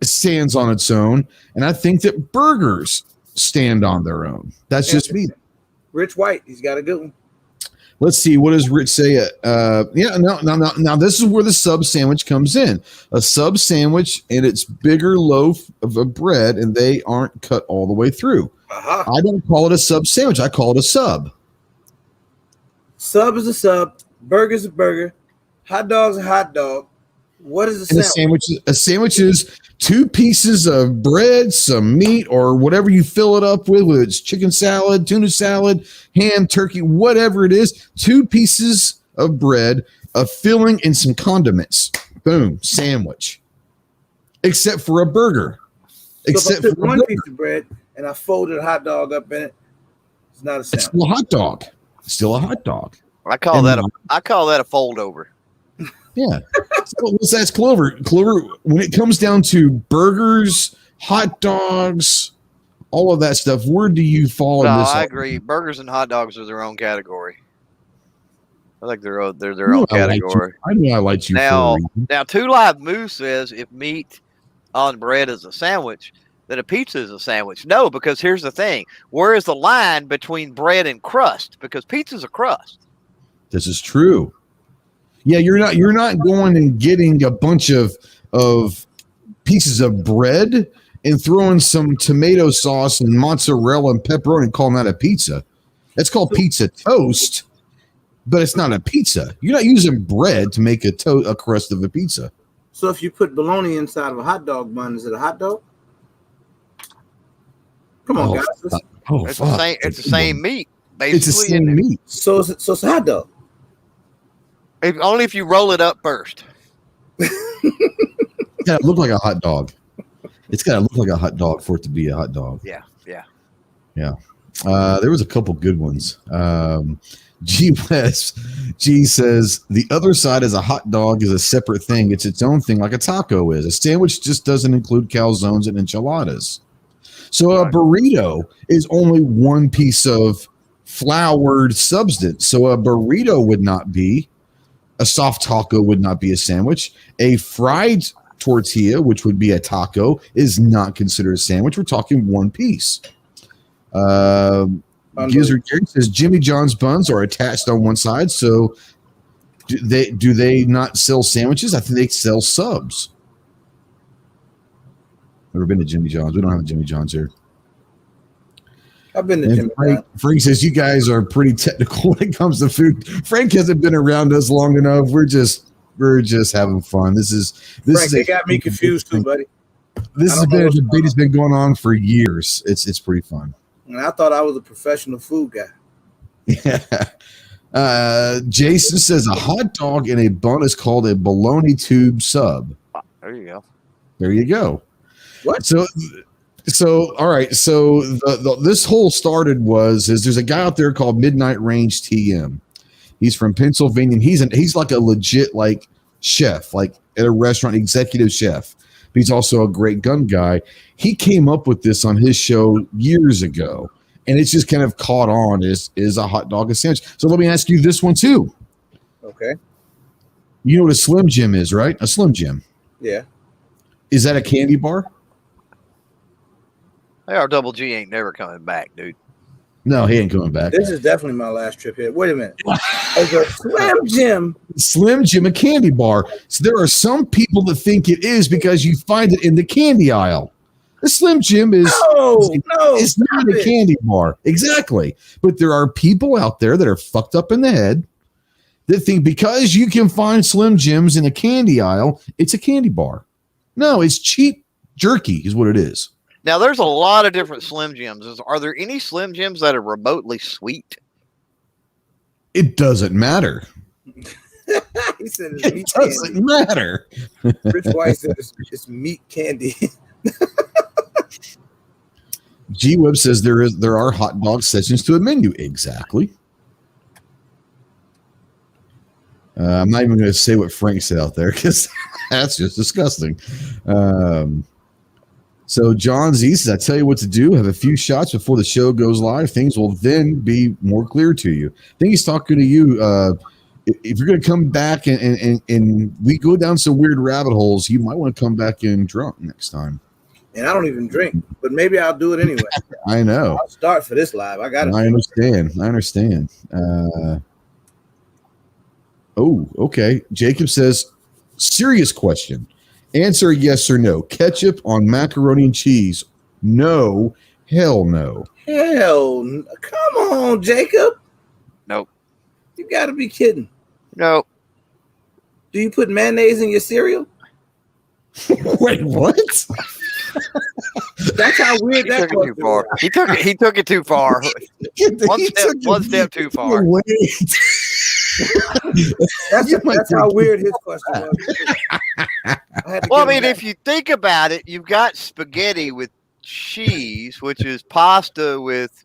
stands on its own, and I think that burgers stand on their own. That's just me. Rich White, he's got a good one. Let's see. What does Rich say? Now, this is where the sub sandwich comes in. A sub sandwich, and it's bigger loaf of a bread, and they aren't cut all the way through. I don't call it a sub sandwich. I call it a sub. Sub is a sub. Burger is a burger. Hot dog's a hot dog. What is a sandwich? A sandwich is 2 pieces of bread, some meat, or whatever you fill it up with, whether it's chicken salad, tuna salad, ham, turkey, whatever it is. 2 pieces of bread, a filling, and some condiments. Boom, sandwich. Except for a burger. So if I took one piece of bread and I folded a hot dog up in it, it's not a sandwich. It's still a hot dog. It's still a hot dog. I call that a fold over. Yeah. So let's ask Clover. Clover, when it comes down to burgers, hot dogs, all of that stuff, where do you fall in this? I agree. Burgers and hot dogs are their own category. I think they're their own category. I know I like you. Now, Two Live Moo says if meat on bread is a sandwich, then a pizza is a sandwich. No, because here's the thing. Where is the line between bread and crust? Because pizza's a crust. This is true. Yeah, you're not going and getting a bunch of pieces of bread and throwing some tomato sauce and mozzarella and pepperoni and calling that a pizza. That's called pizza toast, but it's not a pizza. You're not using bread to make a crust of a pizza. So if you put bologna inside of a hot dog bun, is it a hot dog? Come on, guys. It's the same meat, basically. It's the same meat. So it's a hot dog. Only if you roll it up first. It's got to look like a hot dog. It's got to look like a hot dog for it to be a hot dog. Yeah. There was a couple good ones. G says the other side is a hot dog is a separate thing. It's its own thing, like a taco is. A sandwich just doesn't include calzones and enchiladas. So a burrito is only one piece of floured substance. So a burrito would not be. A soft taco would not be a sandwich. A fried tortilla, which would be a taco, is not considered a sandwich. We're talking one piece. Gizzard Gary says Jimmy John's buns are attached on one side. So do they not sell sandwiches? I think they sell subs. Never been to Jimmy John's. We don't have a Jimmy John's here. I've been to Jimmy John's. Frank says you guys are pretty technical when it comes to food. Frank hasn't been around us long enough. We're just having fun. Frank, they got me confused too, buddy. This has been a debate that's been going on for years. It's pretty fun. And I thought I was a professional food guy. Yeah. Jason says a hot dog in a bun is called a bologna tube sub. There you go. There you go. What? So all right. So this whole started there's a guy out there called Midnight Range TM. He's from Pennsylvania. And he's like a legit chef, like at a restaurant, executive chef. But he's also a great gun guy. He came up with this on his show years ago, and it's just kind of caught on is a hot dog a sandwich. So let me ask you this one too. Okay. You know what a Slim Jim is, right? A Slim Jim. Yeah. Is that a candy bar? Our Double G ain't never coming back, dude. No, he ain't coming back. This is definitely my last trip here. Wait a minute. A Slim Jim. Slim Jim, a candy bar. So there are some people that think it is because you find it in the candy aisle. A Slim Jim is it's not a candy bar. Exactly. But there are people out there that are fucked up in the head that think because you can find Slim Jims in a candy aisle, it's a candy bar. No, it's cheap jerky is what it is. Now, there's a lot of different Slim Jims. Are there any Slim Jims that are remotely sweet? It doesn't matter. He said it doesn't matter. Rich White said it's meat candy. G Web says there are hot dog sections to a menu. Exactly. I'm not even going to say what Frank said out there because that's just disgusting. So John Z says, I tell you what to do. Have a few shots before the show goes live. Things will then be more clear to you. I think he's talking to you. If you're going to come back and we go down some weird rabbit holes, you might want to come back in drunk next time. And I don't even drink, but maybe I'll do it anyway. I know. I'll start for this live. I understand. Okay. Jacob says, serious question. Answer yes or no. Ketchup on macaroni and cheese. No. Hell no. Come on, Jacob. Nope. You got to be kidding. Nope. Do you put mayonnaise in your cereal? Wait, what? That's how weird that was. He took it too far. One step too far. That's how weird his question was. I mean, if you think about it, you've got spaghetti with cheese, which is pasta with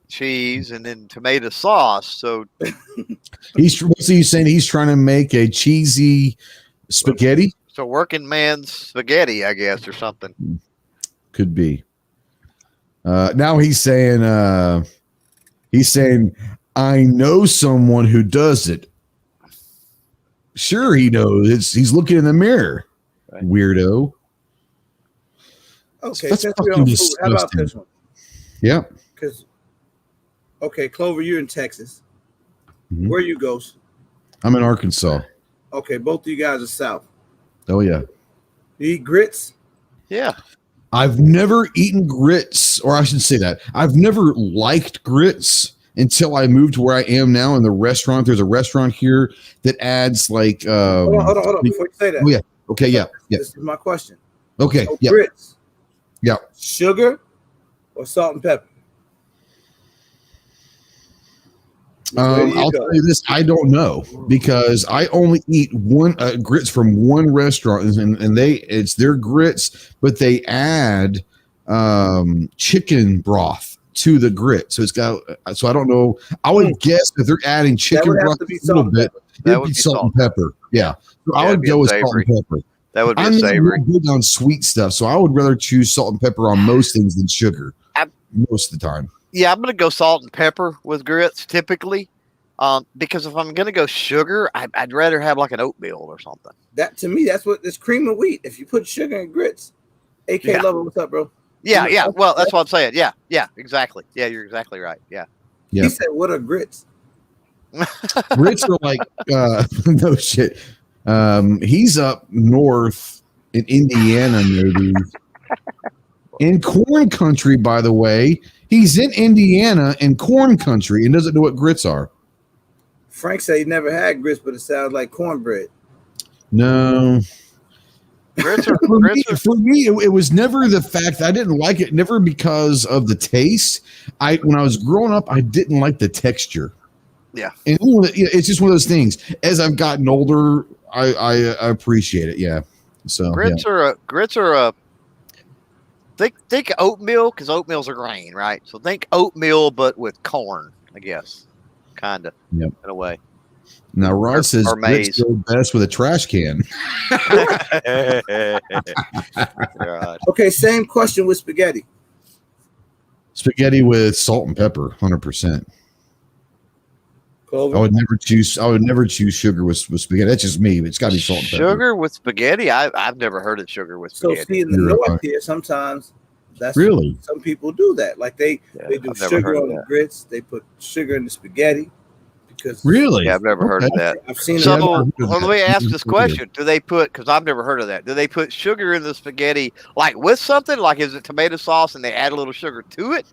cheese and then tomato sauce. So he's saying he's trying to make a cheesy spaghetti. So working man's spaghetti, I guess, or something. Could be. Now he's saying, I know someone who does it. Sure, he knows. He's looking in the mirror. Right. Weirdo. Okay, since we're on food, how about this one? Yeah. Clover, you're in Texas. Mm-hmm. Where you go? I'm in Arkansas. Okay, both of you guys are south. Oh, yeah. You eat grits? Yeah. I've never eaten grits, or I should say that. I've never liked grits until I moved to where I am now in the restaurant. There's a restaurant here that adds like hold on before you say that. Oh yeah. Okay, yeah. This is my question. Okay. So grits. Yeah. Sugar or salt and pepper? I'll tell you this, I don't know because I only eat one grits from one restaurant and it's their grits, but they add chicken broth to the grit. So it's got, so I don't know. I would guess if they're adding chicken broth a little bit, it would be salt and pepper. Yeah. So I would go with salt and pepper. That would be savory. I'm big on sweet stuff, so I would rather choose salt and pepper on most things than sugar most of the time. Yeah, I'm going to go salt and pepper with grits typically, because if I'm going to go sugar, I'd rather have like an oatmeal or something. That to me, that's what it's cream of wheat. If you put sugar in grits, AK Lover, what's up, bro? Yeah. Well, that's what I'm saying. Yeah, exactly. Yeah, you're exactly right. Yeah. He said, "What are grits?" Grits are like no shit. He's up north in Indiana, maybe. In corn country, by the way. He's in Indiana in corn country and doesn't know what grits are. Frank said he never had grits, but it sounds like cornbread. No. Grits for me, it was never the fact that I didn't like it, never because of the taste. When I was growing up, I didn't like the texture. Yeah. And it's just one of those things. As I've gotten older, I appreciate it. Yeah. So grits are a think oatmeal, because oatmeal's a grain, right? So think oatmeal, but with corn, I guess, kind of in a way. Now Rod says grits go best with a trash can. Okay, same question with spaghetti. Spaghetti with salt and pepper, 100%. I would never choose sugar with spaghetti. That's just me. It's got to be salt and pepper. Sugar with spaghetti? I've never heard of sugar with spaghetti. So see, in the north here, sometimes that's really some people do that. Like they do sugar on the grits. They put sugar in the spaghetti because Really? Yeah, I've never heard of that. I've seen So, it. let me ask this question: do they put? Because I've never heard of that. Do they put sugar in the spaghetti, like with something? Like, is it tomato sauce and they add a little sugar to it?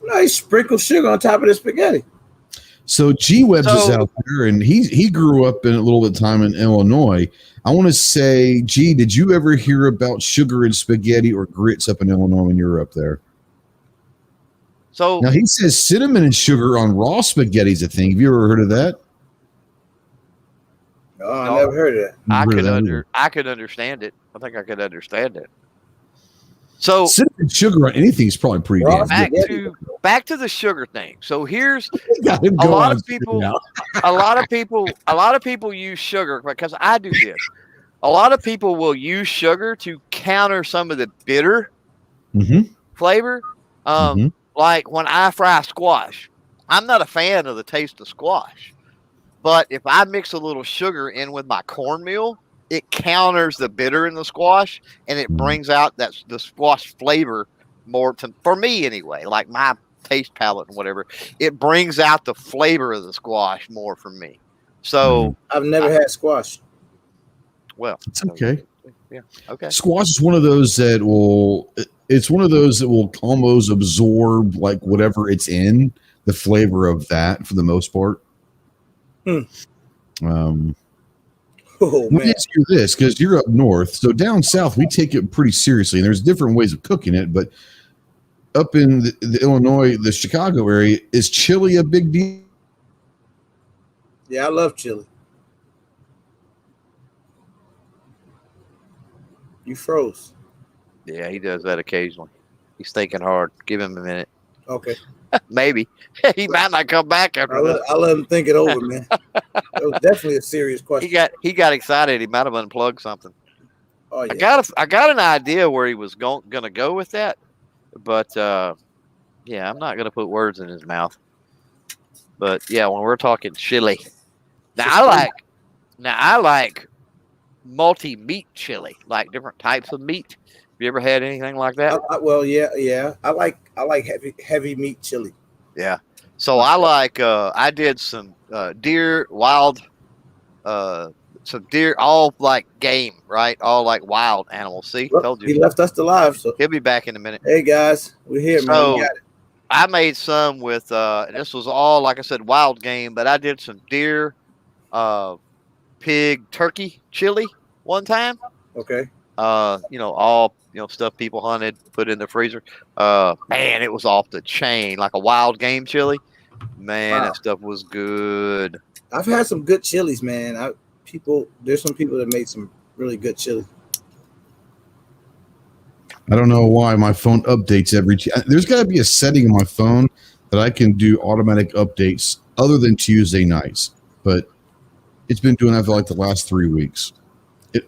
No, he sprinkled sugar on top of the spaghetti. So G-Webs is out there, and he grew up in a little bit of time in Illinois. I want to say, G, did you ever hear about sugar and spaghetti or grits up in Illinois when you were up there? So now he says cinnamon and sugar on raw spaghetti is a thing. Have you ever heard of that? No, I never heard of that. I could understand it. I think I could understand it. So cinnamon and sugar on anything is probably pretty damn good. Back to the sugar thing. So here's a lot of people use sugar because I do this. A lot of people will use sugar to counter some of the bitter flavor. Like when I fry squash, I'm not a fan of the taste of squash, but if I mix a little sugar in with my cornmeal, it counters the bitter in the squash, and it brings out the squash flavor more for me anyway, like my taste palette and whatever. It brings out the flavor of the squash more for me. So I've never had squash. Well, it's okay. Yeah. Okay. Squash is one of those that will. It's one of those that will almost absorb like whatever it's in, the flavor of that for the most part. Let me ask you this, because you're up north. So down south, we take it pretty seriously. And there's different ways of cooking it, but up in the Illinois, the Chicago area, is chili a big deal? Yeah, I love chili. You froze. Yeah, he does that occasionally. He's thinking hard. Give him a minute. Okay. Maybe. He might not come back after this. I'll let him think it over, man. It was definitely a serious question. He got excited. He might have unplugged something. Oh yeah. I got an idea where he was going to go with that, but yeah, I'm not going to put words in his mouth. But yeah, when we're talking chili, I like multi-meat chili, like different types of meat. Have you ever had anything like that? Well, yeah. I like heavy meat chili. Yeah. So I like I did some deer, wild, some deer, all like game, right? All like wild animals. See, well, told you. He left us alive, so he'll be back in a minute. Hey guys, we're here, man. So We got it. I made some with this was all, like I said, wild game, but I did some deer, pig, turkey chili one time. Okay. All stuff people hunted, put in the freezer. Man, it was off the chain, like a wild game chili. Man, that stuff was good. I've had some good chilies, man. There's some people that made some really good chili. I don't know why my phone updates there's got to be a setting in my phone that I can do automatic updates other than Tuesday nights, but it's been doing that for like the last 3 weeks.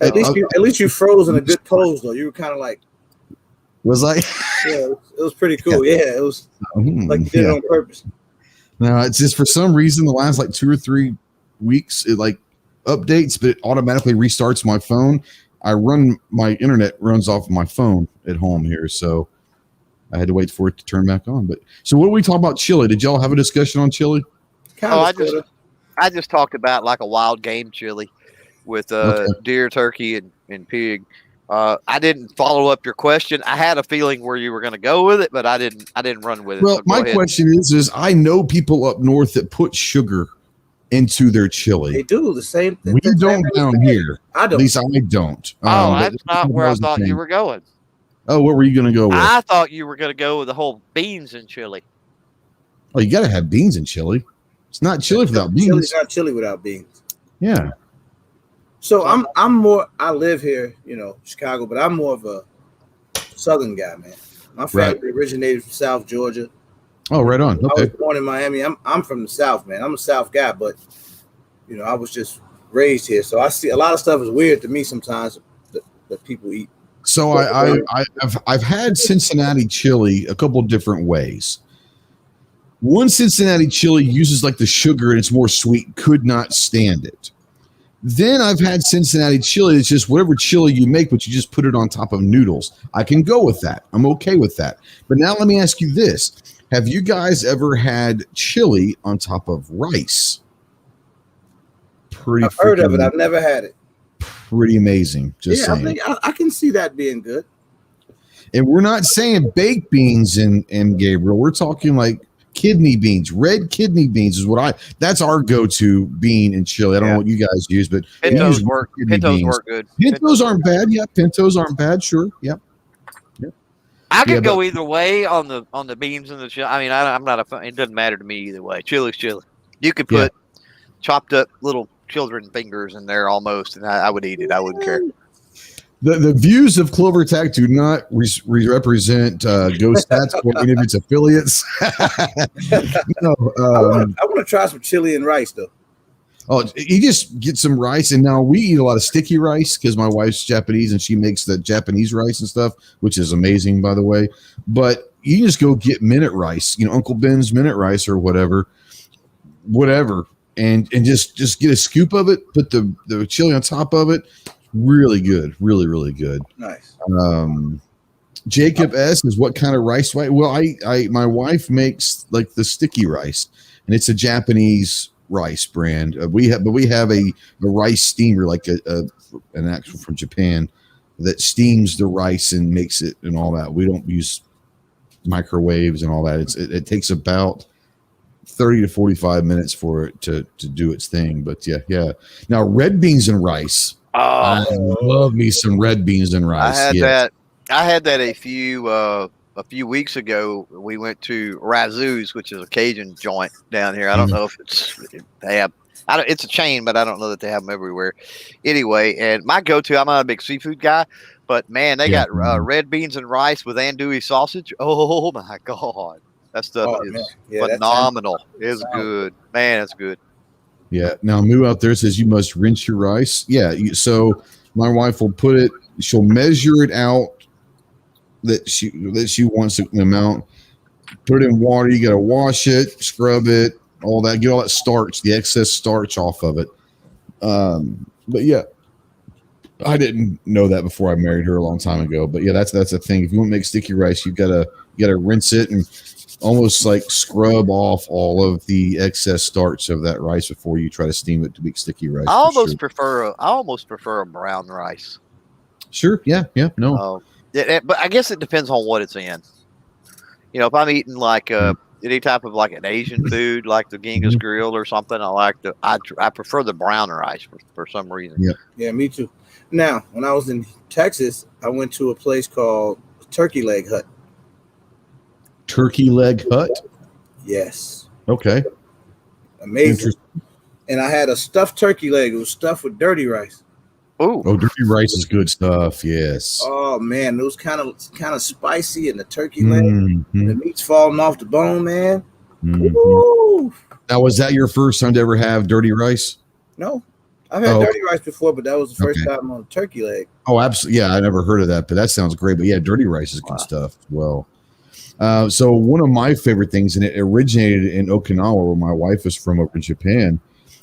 At least you froze in a good pose though. You were kind of like, was I? Yeah, it was pretty cool. Yeah, it was like you did it on purpose. No, it's just for some reason the last like 2 or 3 weeks it like updates, but it automatically restarts my phone. My internet runs off my phone at home here, so I had to wait for it to turn back on. But so what do we talk about chili? Did y'all have a discussion on chili? I just talked about like a wild game chili with deer, turkey, and pig. I didn't follow up your question. I had a feeling where you were going to go with it, but I didn't run with it. Well, so my question is I know people up north that put sugar into their chili. They do the same thing. We don't down here. I don't. At least I don't. That's not where I thought you were going. Oh, what were you going to go with? I thought you were going to go with the whole beans in chili. Oh, you got to have beans in chili. It's not chili without beans. Chili's not chili without beans. Yeah. So I'm more. I live here, Chicago, but I'm more of a Southern guy, man. My family originated from South Georgia. Oh, right on. Okay. I was born in Miami. I'm from the South, man. I'm a South guy, but I was just raised here, so I see a lot of stuff is weird to me sometimes that people eat. So I've had Cincinnati chili a couple different ways. One Cincinnati chili uses like the sugar and it's more sweet. Could not stand it. Then I've had Cincinnati chili. It's just whatever chili you make, but you just put it on top of noodles. I can go with that. I'm okay with that. But now let me ask you this. Have you guys ever had chili on top of rice? I've heard of it. I've never had it. Pretty amazing. Just saying. I think I can see that being good. And we're not saying baked beans in Gabriel. We're talking like kidney beans. Red kidney beans is that's our go-to bean in chili. I don't know what you guys use, but pintos work. Pintos work good. Pintos aren't bad. Yeah, pintos aren't bad. Sure. Yep. I could go either way on the beans and the chili. I mean, I'm not a fan. It doesn't matter to me either way. Chili's chili. You could put chopped up little children's fingers in there almost, and I would eat it. I wouldn't care. The views of Clover Tack do not represent Ghost Stats or any of its affiliates. No, I want to try some chili and rice though. Oh, you just get some rice, and now we eat a lot of sticky rice because my wife's Japanese and she makes the Japanese rice and stuff, which is amazing, by the way. But you can just go get minute rice, Uncle Ben's minute rice or whatever, and just get a scoop of it, put the chili on top of it. Really good, really, really good. Nice. Jacob S is what kind of rice? Well, I my wife makes like the sticky rice, and it's a Japanese rice brand. We have a rice steamer, like an actual from Japan that steams the rice and makes it and all that. We don't use microwaves and all that. It takes about 30 to 45 minutes for it to do its thing. But yeah. Now red beans and rice. I love me some red beans and rice. I had that a few weeks ago. We went to Razoo's, which is a Cajun joint down here. I don't know if it's a chain, but I don't know that they have them everywhere. Anyway, and my go-to, I'm not a big seafood guy, but man, they got red beans and rice with andouille sausage. Oh my God. That stuff is phenomenal. It's good. Man, it's good. Yeah. Now, Moo out there says you must rinse your rice. Yeah. So my wife will she'll measure it out that she wants an amount, put it in water. You got to wash it, scrub it, all that, get all that starch, the excess starch off of it. But yeah, I didn't know that before I married her a long time ago. But yeah, that's a thing. If you want to make sticky rice, you gotta rinse it and almost like scrub off all of the excess starch of that rice before you try to steam it to make sticky rice. I almost prefer a brown rice. Sure. Yeah. No. But I guess it depends on what it's in. If I'm eating like any type of like an Asian food, like the Genghis Grill or something, I prefer the brown rice for some reason. Yeah, me too. Now, when I was in Texas, I went to a place called Turkey Leg Hut. Turkey Leg Hut? Yes. Okay. Amazing. And I had a stuffed turkey leg. It was stuffed with dirty rice. Oh, dirty rice is good stuff. Yes. Oh man, it was kind of spicy, and the turkey leg, the meat's falling off the bone, man. Woo! Now, was that your first time to ever have dirty rice? No, I've had dirty rice before, but that was the first time on a turkey leg. Oh, absolutely. Yeah, I never heard of that, but that sounds great. But yeah, dirty rice is good stuff as well. So one of my favorite things, and it originated in Okinawa, where my wife is from, over in Japan.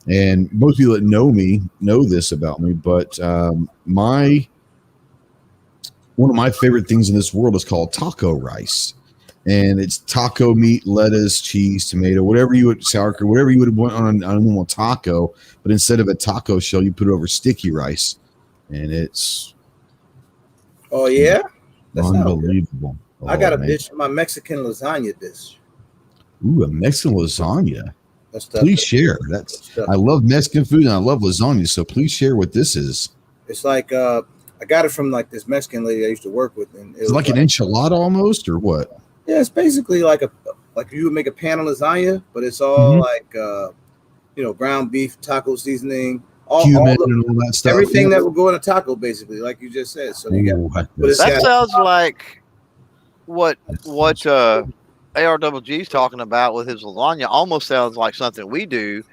And most people that know me know this about me, but one of my favorite things in this world is called taco rice. And it's taco meat, lettuce, cheese, tomato, sour cream, whatever you would want on a normal taco. But instead of a taco shell, you put it over sticky rice. And it's that's unbelievable. I got a dish, my Mexican lasagna dish. Ooh, a Mexican lasagna. Please share. I love Mexican food and I love lasagna. So please share what this is. It's like I got it from like this Mexican lady I used to work with, and it's like an enchilada almost, or what? Yeah, it's basically like you would make a pan of lasagna, but it's all like ground beef, taco seasoning, cumin and all that stuff. Everything that would go in a taco, basically, like you just said. So that sounds like what ARWG is talking about with his lasagna almost sounds like something we do.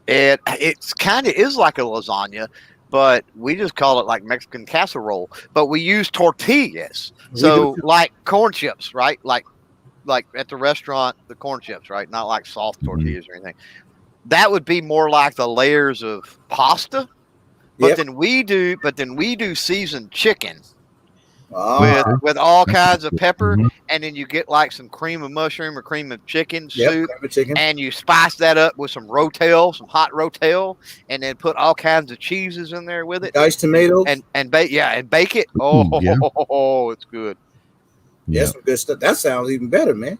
And it's kind of is like a lasagna, but we just call it like Mexican casserole. But we use tortillas. So like corn chips, right? Like at the restaurant, the corn chips, right? Not like soft tortillas or anything. That would be more like the layers of pasta. But then we do seasoned chicken. with all kinds of pepper, and then you get like some cream of mushroom or cream of chicken soup, and you spice that up with some rotel, some hot rotel, and then put all kinds of cheeses in there with it, diced tomatoes, and bake it. It's good. Yeah, some good stuff. That sounds even better, man.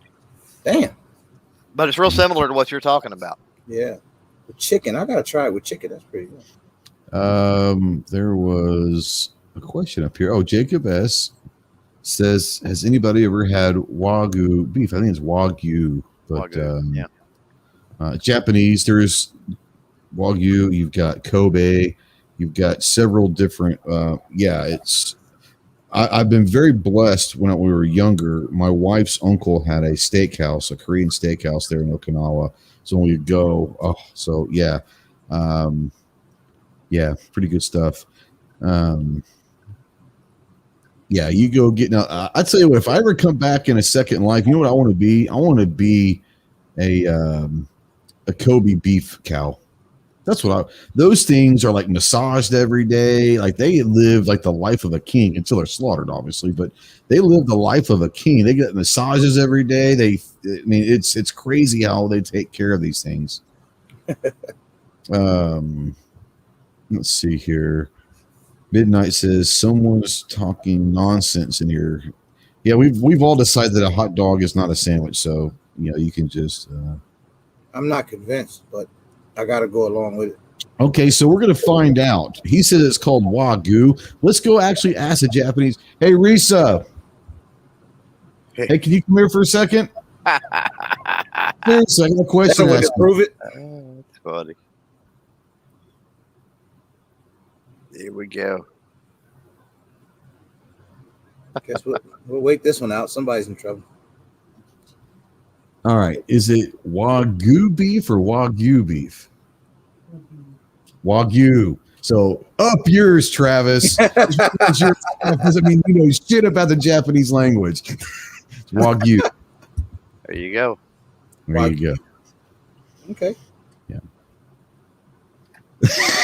Damn. But it's real similar to what you're talking about. Yeah. With chicken. I gotta try it with chicken. That's pretty good. There was a question up here. Oh, Jacob S says, has anybody ever had Wagyu beef? I think it's Wagyu, but Wagyu, Japanese, there's Wagyu, you've got Kobe, you've got several different I've been very blessed. When we were younger, my wife's uncle had a steakhouse, a Korean steakhouse there in Okinawa. So when we go, pretty good stuff. You go get now. I tell you what, if I ever come back in a second life, you know what I want to be? I want to be a Kobe beef cow. That's what those things are like massaged every day. Like they live like the life of a king until they're slaughtered, obviously, but they live the life of a king. They get massages every day. It's crazy how they take care of these things. Let's see here. Midnight says someone's talking nonsense in here. Yeah, we've all decided that a hot dog is not a sandwich, so you can just. I'm not convinced, but I got to go along with it. Okay, so we're going to find out. He said it's called Wagyu. Let's go actually ask the Japanese. Hey, Risa. Hey, can you come here for a second? Here's a second. A question. Prove it. That's funny. Here we go. Guess we'll wait this one out. Somebody's in trouble. All right. Is it Wagyu beef or Wagyu beef? Wagyu. So up yours, Travis. Doesn't mean you know shit about the Japanese language. It's Wagyu. There you go. There you go. Okay. Yeah.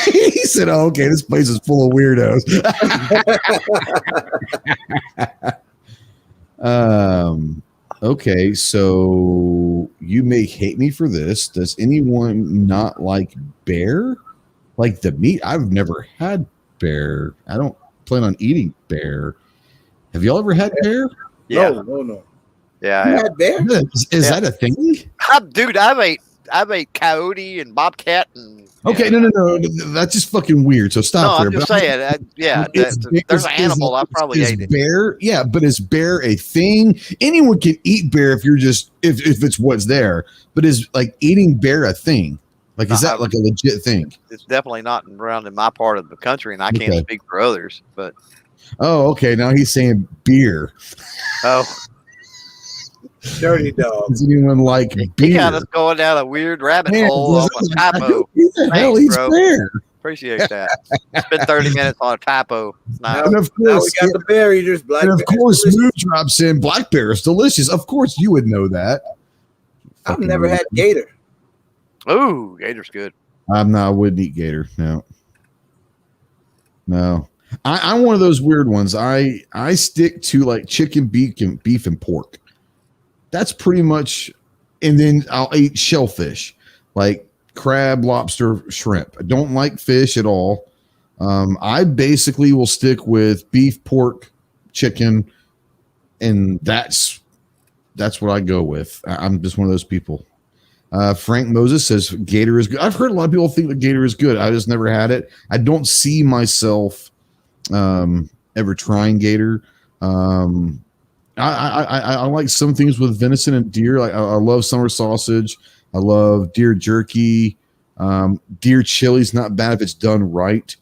He said, "Oh, okay, this place is full of weirdos." Okay, so you may hate me for this. Does anyone not like bear? Like the meat? I've never had bear. I don't plan on eating bear. Have y'all ever had bear? Yeah. No. Yeah. You had bear? Is that a thing? Dude, I've ate coyote and bobcat and. Okay, no. That's just fucking weird. So stop there. I'm just saying. There's an animal I probably ate it. Bear? Yeah, but is bear a thing? Anyone can eat bear if you're just if it's what's there. But is like eating bear a thing? Like is that like a legit thing? It's definitely not around in my part of the country, and I can't speak for others. But okay. Now he's saying beer. Oh. Dirty dog. Does anyone like beer? He kind of going down a weird rabbit hole of a typo. Who the hell eats bear? Appreciate that. Spend 30 minutes on a typo. Nice. And of course, now we got the bear eaters. Black and of course, Smooth drops in black bear is delicious. Of course, you would know that. I've never had gator. Ooh, gator's good. I wouldn't eat gator. No. I'm one of those weird ones. I stick to like chicken, beef, and pork. That's pretty much, and then I'll eat shellfish, like crab, lobster, shrimp. I don't like fish at all. I basically will stick with beef, pork, chicken, and that's what I go with. I'm just one of those people. Frank Moses says gator is good. I've heard a lot of people think that gator is good. I just never had it. I don't see myself ever trying gator. I like some things with venison and deer. Like I love summer sausage. I love deer jerky. Deer chili is not bad if it's done right.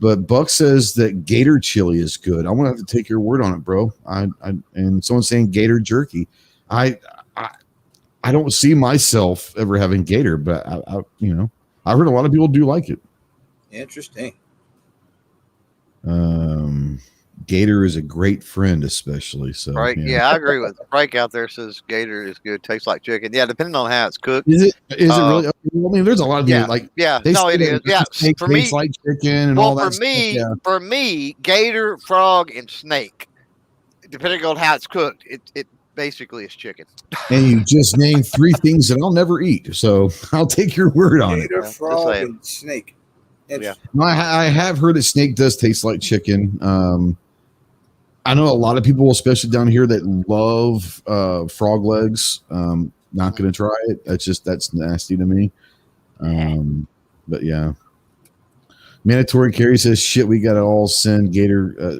But Buck says that gator chili is good. I'm gonna have to take your word on it, bro. And someone's saying gator jerky. I don't see myself ever having gator, but I heard a lot of people do like it. Interesting. Gator is a great friend, especially. So right, yeah, I agree with Frank out there. Says gator is good, tastes like chicken. Yeah, depending on how it's cooked. Is it really? I mean, there's a lot of people it is. Yeah, for me, like chicken and all that. For me, gator, frog, and snake depending on how it's cooked, it basically is chicken. And you just named 3 things that I'll never eat, so I'll take your word on Gator, it. frog, and snake. Yeah. I have heard that snake does taste like chicken. I know a lot of people, especially down here, that love frog legs. Not going to try it. That's nasty to me. But yeah. Mandatory Carry says, shit, we got to all send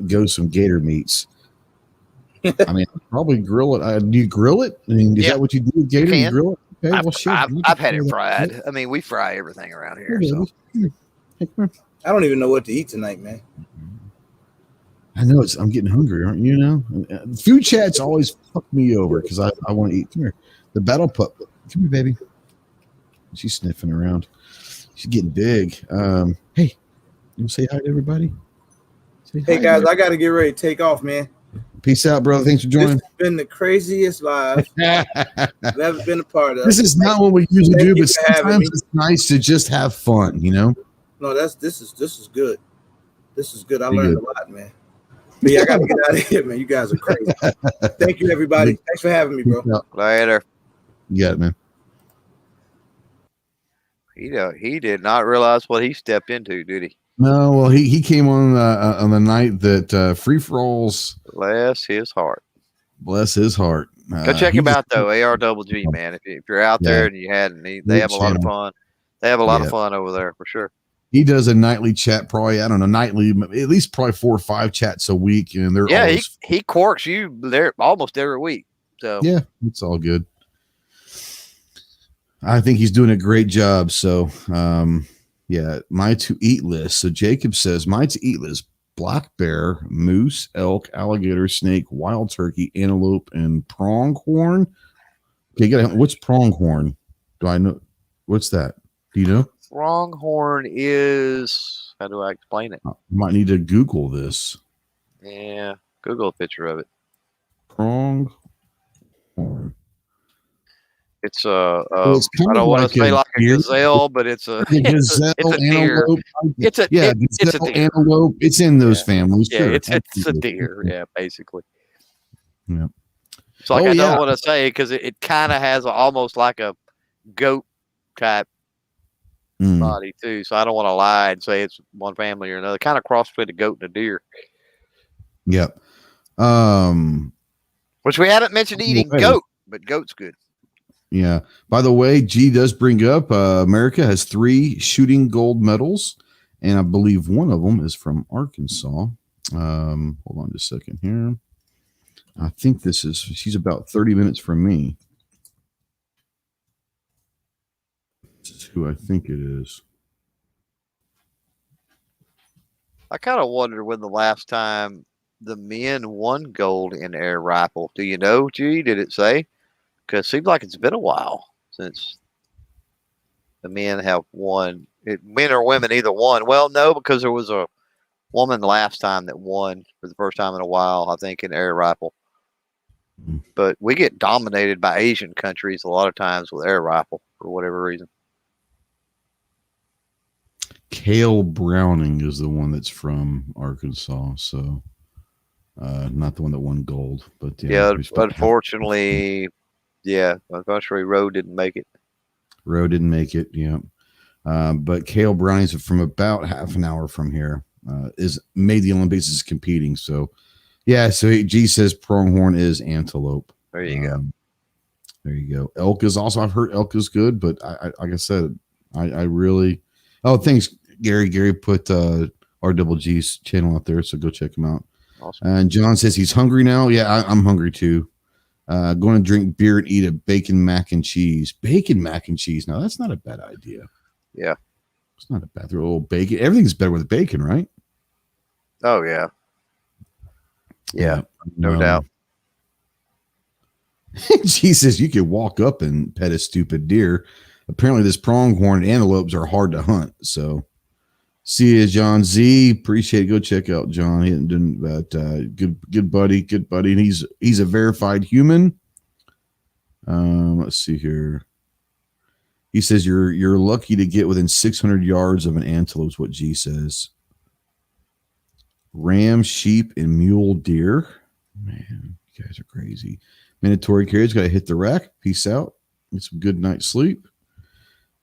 go some gator meats. I mean, I'll probably grill it. Do you grill it? I mean, is that what you do with gator? You grill it? Okay, well, shit. I've had it fried. I mean, we fry everything around here. So. I don't even know what to eat tonight, man. I know I'm getting hungry, aren't you now? Food chats always fuck me over because I want to eat. Come here. The battle pup. Come here, baby. She's sniffing around. She's getting big. Hey, you say hi to everybody? Hey, guys, I got to get ready to take off, man. Peace out, brother. Thanks for joining. This has been the craziest live I've ever been a part of. This is not what we usually do, but sometimes it's nice to just have fun, you know? No, this is good. This is good. I learned a lot, man. But yeah, I got to get out of here, man. You guys are crazy. Thank you, everybody. Thanks for having me, bro. Later. You got it, man. He did not realize what he stepped into, did he? No, well, he came on the night that Free For Alls. Bless his heart. Bless his heart. Go check him out though, ARGG, man. If you're out there and you hadn't, they have a lot of fun. They have a lot of fun over there for sure. He does a nightly chat, probably nightly, at least probably 4 or 5 chats a week, and they're always, he corks you there almost every week. So yeah, it's all good. I think he's doing a great job. So yeah, my to eat list. So Jacob says my to eat list: black bear, moose, elk, alligator, snake, wild turkey, antelope, and pronghorn. Okay, what's pronghorn? Do I know? What's that? Do you know? Pronghorn is, how do I explain it? Might need to Google this. Yeah, Google a picture of it. Pronghorn. It's I don't want to say like a gazelle, but it's a gazelle, it's a deer. It's a deer. Antelope. It's in those families. Yeah, sure. it's a deer. Yeah, basically. Yeah. So like I don't want to say because it kind of has almost like a goat type body too. So I don't want to lie and say it's one family or another. Kind of cross between a goat and a deer. Yep. Which we haven't mentioned eating goat, but goat's good. Yeah. By the way, G does bring up America has 3 shooting gold medals, and I believe one of them is from Arkansas. Hold on just a second here. I think she's about 30 minutes from me. This is who I think it is. I kind of wonder when the last time the men won gold in air rifle. Do you know, G? Did it say? Because it seems like it's been a while since the men have won. Men or women either won. Well, no, because there was a woman last time that won for the first time in a while, I think, in air rifle. But we get dominated by Asian countries a lot of times with air rifle for whatever reason. Cale Browning is the one that's from Arkansas, so not the one that won gold. But yeah unfortunately. Yeah, unfortunately, Roe didn't make it. Yeah. But Cale Browning's from about half an hour from here. Is made the Olympics, is competing. So, yeah. So G says pronghorn is antelope. There you go. There you go. Elk is also, I've heard elk is good, but I like I said, I really. Oh, thanks, Gary. Gary put RGG's channel out there, so go check him out. Awesome. And John says he's hungry now. Yeah, I'm hungry too. Going to drink beer and eat a bacon mac and cheese. Bacon mac and cheese. Now that's not a bad idea. Yeah, it's not a bad. Little bacon. Everything's better with bacon, right? Oh yeah. Yeah, no doubt. Jesus, you could walk up and pet a stupid deer. Apparently, this pronghorn antelopes are hard to hunt. So, see you, John Z. Appreciate it. Go check out John. He didn't, but good buddy. And he's a verified human. Let's see here. He says you're lucky to get within 600 yards of an antelope. Is what G says. Ram, sheep, and mule deer. Man, you guys are crazy. Mandatory carries got to hit the rack. Peace out. Get some good night's sleep.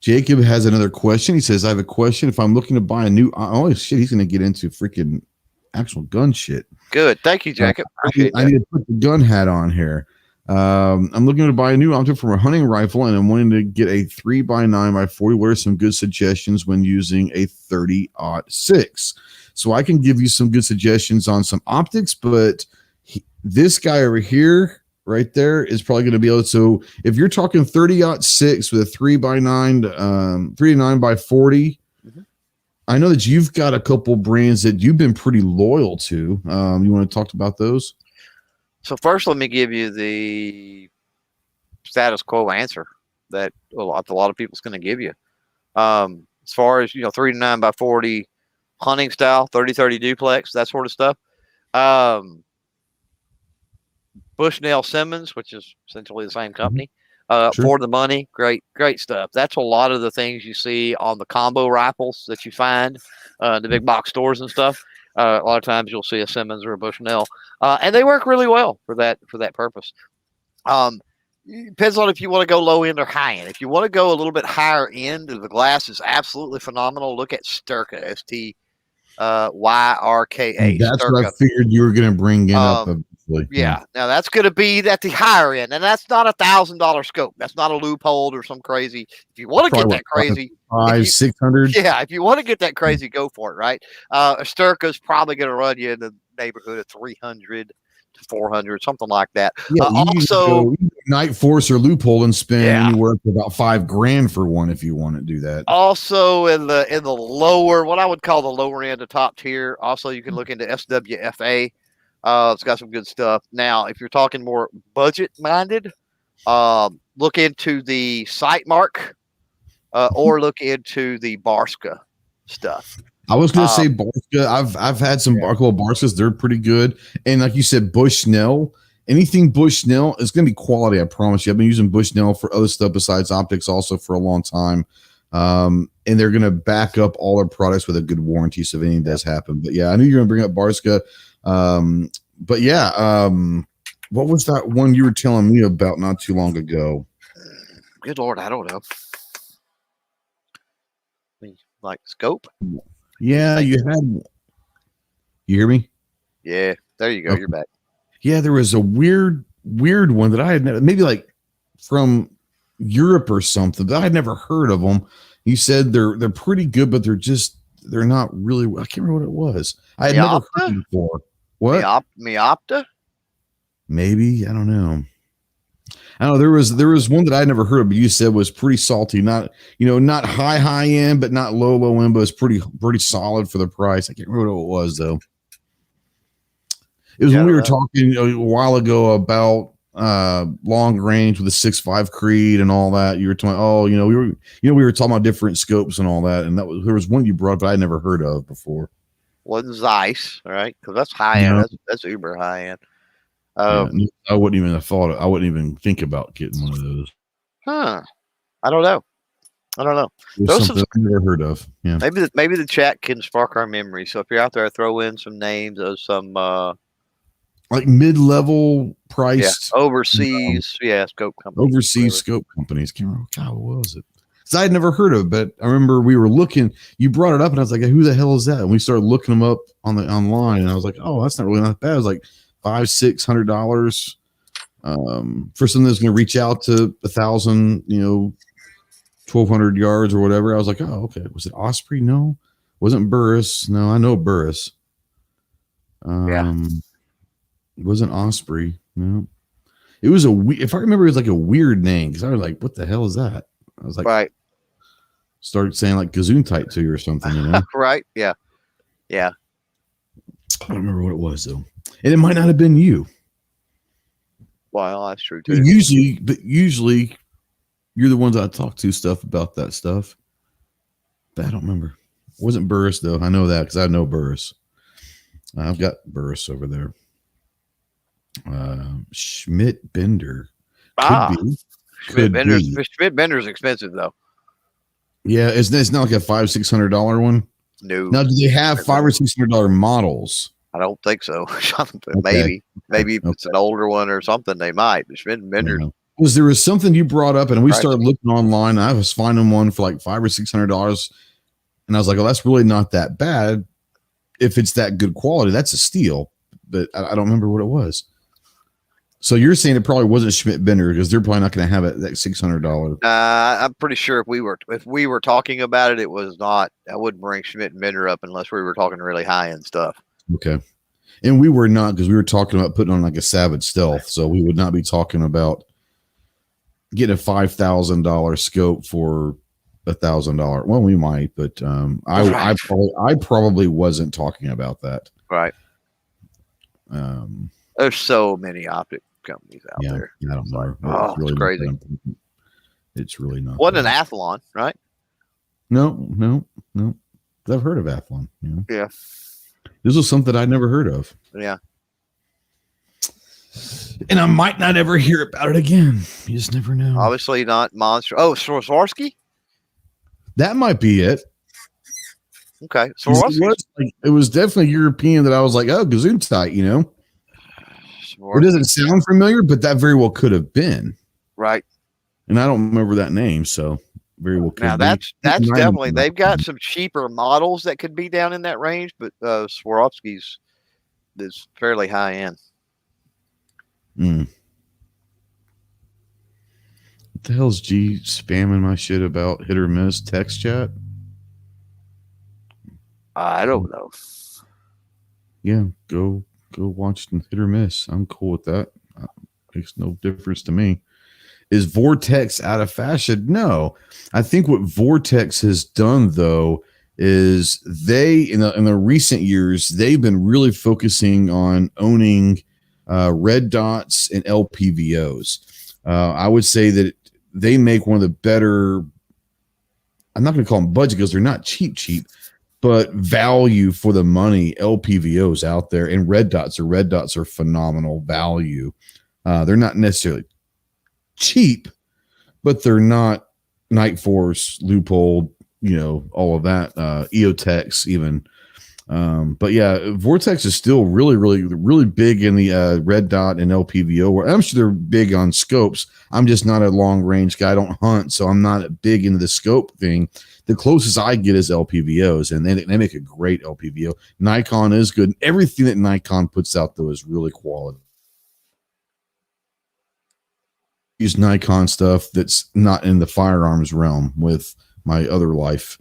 Jacob has another question. He says, I have a question. If I'm looking to buy a new, oh shit, he's going to get into freaking actual gun shit. Good. Thank you, Jacob. I need to put the gun hat on here. I'm looking to buy a new optic for a hunting rifle, and I'm wanting to get a 3x9x40. What are some good suggestions when using a 30-06? So I can give you some good suggestions on some optics, but this guy over here, right there, is probably going to be able to. So if you're talking 30-06 with a 3x9, 3x9x40, I know that you've got a couple brands that you've been pretty loyal to. You want to talk about those? So first, let me give you the status quo answer that a lot of people's going to give you. As far as 3x9x40 hunting style, 30-30 duplex, that sort of stuff. Bushnell Simmons, which is essentially the same company, sure. For the money, great stuff. That's a lot of the things you see on the combo rifles that you find in the big box stores and stuff. A lot of times you'll see a Simmons or a Bushnell, and they work really well for that purpose. Depends on if you want to go low end or high end. If you want to go a little bit higher end, the glass is absolutely phenomenal. Look at Sturka, STYRKA. That's Sturka. what I figured you were going to bring in up. Yeah. Now that's going to be at the higher end, and that's not $1,000 scope. That's not a loophole or some crazy. If you want to get that crazy, 600. Yeah, if you want to get that crazy, go for it. Right. A Sturka's probably going to run you in the neighborhood of 300 to 400, something like that. Yeah, also, Night Force or Loophole and spend anywhere to about $5,000 for one if you want to do that. Also, in the lower, what I would call the lower end of top tier. Also, you can look into SWFA. It's got some good stuff. Now, if you're talking more budget minded, look into the Sightmark or look into the Barska stuff. I was going to say Barska. I've had some Barskas. They're pretty good. And like you said, Bushnell. Anything Bushnell is going to be quality. I promise you. I've been using Bushnell for other stuff besides optics also for a long time. And they're going to back up all their products with a good warranty. So if anything does happen, but yeah, I knew you were going to bring up Barska. But yeah, what was that one you were telling me about not too long ago? Good Lord, I don't know. Like scope? Yeah, you had. You hear me? Yeah, there you go. Okay. You're back. Yeah, there was a weird one that I had never, maybe like from Europe or something, but I had never heard of them. You said they're pretty good, but they're not really. I can't remember what it was. I had never heard them before. What? Miopta? Maybe, I don't know. I don't know. There was one that I never heard of, but you said was pretty salty. Not not high end, but not low end, but it's pretty solid for the price. I can't remember what it was though. It was when we were talking a while ago about long range with the 6.5 Creed and all that. You were talking, we were talking about different scopes and all that, and there was one you brought, but I never heard of before. Wasn't Zeiss, right? Because that's high end. That's uber high end. I wouldn't even have thought. I wouldn't even think about getting one of those. Huh? I don't know. Those something I've never heard of. Yeah. Maybe the chat can spark our memory. So if you're out there, throw in some names of some like mid-level priced overseas, scope companies. Overseas scope companies. Can't remember. God, what was it? Because I had never heard of it, but I remember we were looking. You brought it up, and I was like, "Who the hell is that?" And we started looking them up online, and I was like, "Oh, that's not really not bad." It was like $500-$600 for something that's going to reach out to 1,000, 1,200 yards or whatever. I was like, "Oh, okay." Was it Osprey? No, wasn't Burris. No, I know Burris. It wasn't Osprey. No, it was if I remember, it was like a weird name because I was like, "What the hell is that?" I was like, right. Started saying like Gazoon Type 2 or something, Right? Yeah. I don't remember what it was though, and it might not have been you. Well, that's true too. Usually, you're the ones I talk to stuff about that stuff. But I don't remember. It wasn't Burris though. I know that because I know Burris. I've got Burris over there. Schmidt Bender. Schmidt Bender's expensive though. Yeah, it's not like a $500-$600 one. No. Now, do they have $500 or $600 models? I don't think so. Maybe if it's an older one or something, they might. The Schmidt and Bender. Because there was something you brought up, and we started looking online. And I was finding one for like $500 or $600, and I was like, "Oh, that's really not that bad. If it's that good quality, that's a steal." But I don't remember what it was. So you're saying it probably wasn't Schmidt Bender because they're probably not going to have it that $600. I'm pretty sure if we were talking about it, it was not. I wouldn't bring Schmidt and Bender up unless we were talking really high end stuff. Okay, and we were not, because we were talking about putting on like a Savage Stealth, so we would not be talking about getting a $5,000 scope for $1,000. Well, we might, but I probably wasn't talking about that. Right. There's so many optic companies out there. I don't know. It's really crazy. It's really not. Wasn't an Athlon, right? No. I've heard of Athlon. Yeah. This was something I'd never heard of. Yeah. And I might not ever hear about it again. You just never know. Obviously not Monster. Oh, Swarovski? That might be it. Okay. Swarovski. It was definitely European that I was like, oh, Gesundheit, It doesn't sound familiar, but that very well could have been. Right. And I don't remember that name, so very well could Now, that's definitely, they've got some cheaper models that could be down in that range, but Swarovski's is fairly high end. What the hell's G spamming my shit about hit or miss text chat? I don't know. Yeah, go watch hit or miss. I'm cool with that. Makes no difference to me. Is Vortex out of fashion? No. I think what Vortex has done, though, is they in the recent years they've been really focusing on owning red dots and LPVOs. I would say that they make one of the better, I'm not going to call them budget because they're not cheap, but value for the money LPVOs out there. And red dots are phenomenal value. They're not necessarily cheap, but they're not Night Force, Loophole, all of that, EOTech even. But yeah, Vortex is still really, really, really big in the red dot and LPVO. Where I'm sure they're big on scopes. I'm just not a long range guy. I don't hunt, so I'm not big into the scope thing. The closest I get is LPVOs, and they make a great LPVO. Nikon is good. Everything that Nikon puts out, though, is really quality. Use Nikon stuff that's not in the firearms realm with my other life.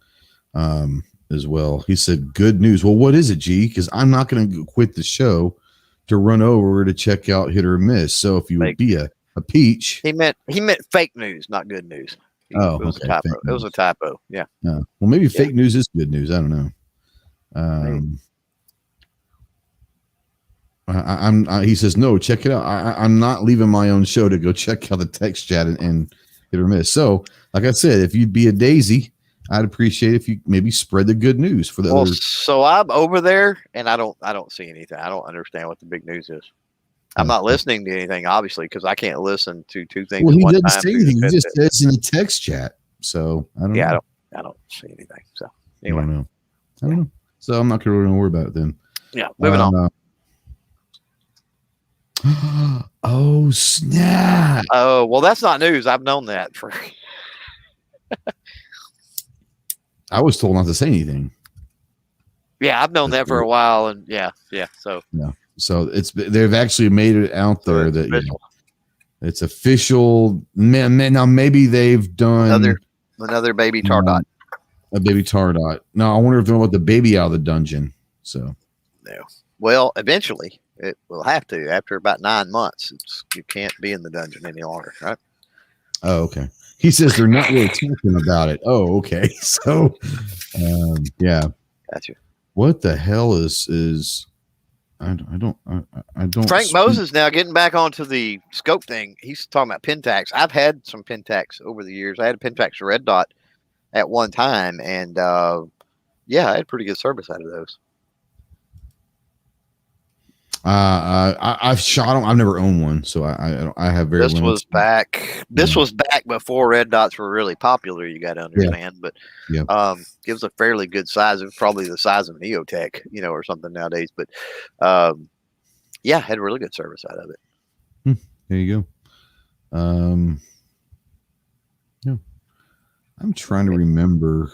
As well. He said, good news. Well, what is it, G? Because I'm not going to quit the show to run over to check out hit or miss. So if you would be a peach. He meant fake news, not good news. It was a typo. It was a typo. Yeah. Well, maybe fake news is good news. I don't know. He says, no, check it out. I'm not leaving my own show to go check out the text chat and hit or miss. So, like I said, if you'd be a daisy, I'd appreciate if you maybe spread the good news for the others. So I'm over there and I don't see anything. I don't understand what the big news is. I'm not listening to anything, obviously, because I can't listen to two things. Well, he doesn't say anything. He just says in the text chat. So I don't know. Yeah, I don't see anything. So anyway. I don't know. So I'm not going to worry about it then. Yeah, moving on. Oh, snap. Oh, well, that's not news. I've known that for I was told not to say anything. Yeah, I've known that for a while, and yeah. So they've actually made it out there that it's official. Man, now maybe they've done another baby tar dot. A baby tar dot. Now I wonder if they're going to let the baby out of the dungeon. So no. Well, eventually it will have to. After about 9 months, you can't be in the dungeon any longer, right? Oh, okay. He says they're not really talking about it. Oh, okay. So, yeah. Gotcha. What the hell is? I don't. Frank Moses now getting back onto the scope thing. He's talking about Pentax. I've had some Pentax over the years. I had a Pentax red dot at one time, and I had pretty good service out of those. I've shot them. I've never owned one, so I have very. This was back. This was back before red dots were really popular. You got to understand, but it was a fairly good size. It was probably the size of an EOTech, or something nowadays. But yeah, had really good service out of it. There you go. Yeah, I'm trying to remember.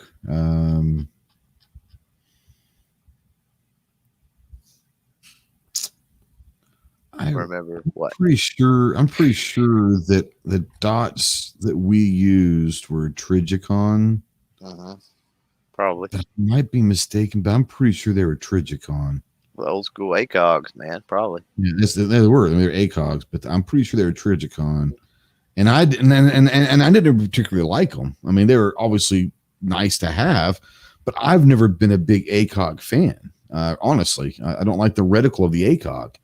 I remember what. I'm pretty sure that the dots that we used were Trigicon. Probably. That might be mistaken, but I'm pretty sure they were Trigicon. The old school ACOGs, man, probably. Yeah, they were ACOGs, but I'm pretty sure they were Trigicon. And I didn't particularly like them. I mean, they were obviously nice to have, but I've never been a big ACOG fan. Honestly, I don't like the reticle of the ACOG.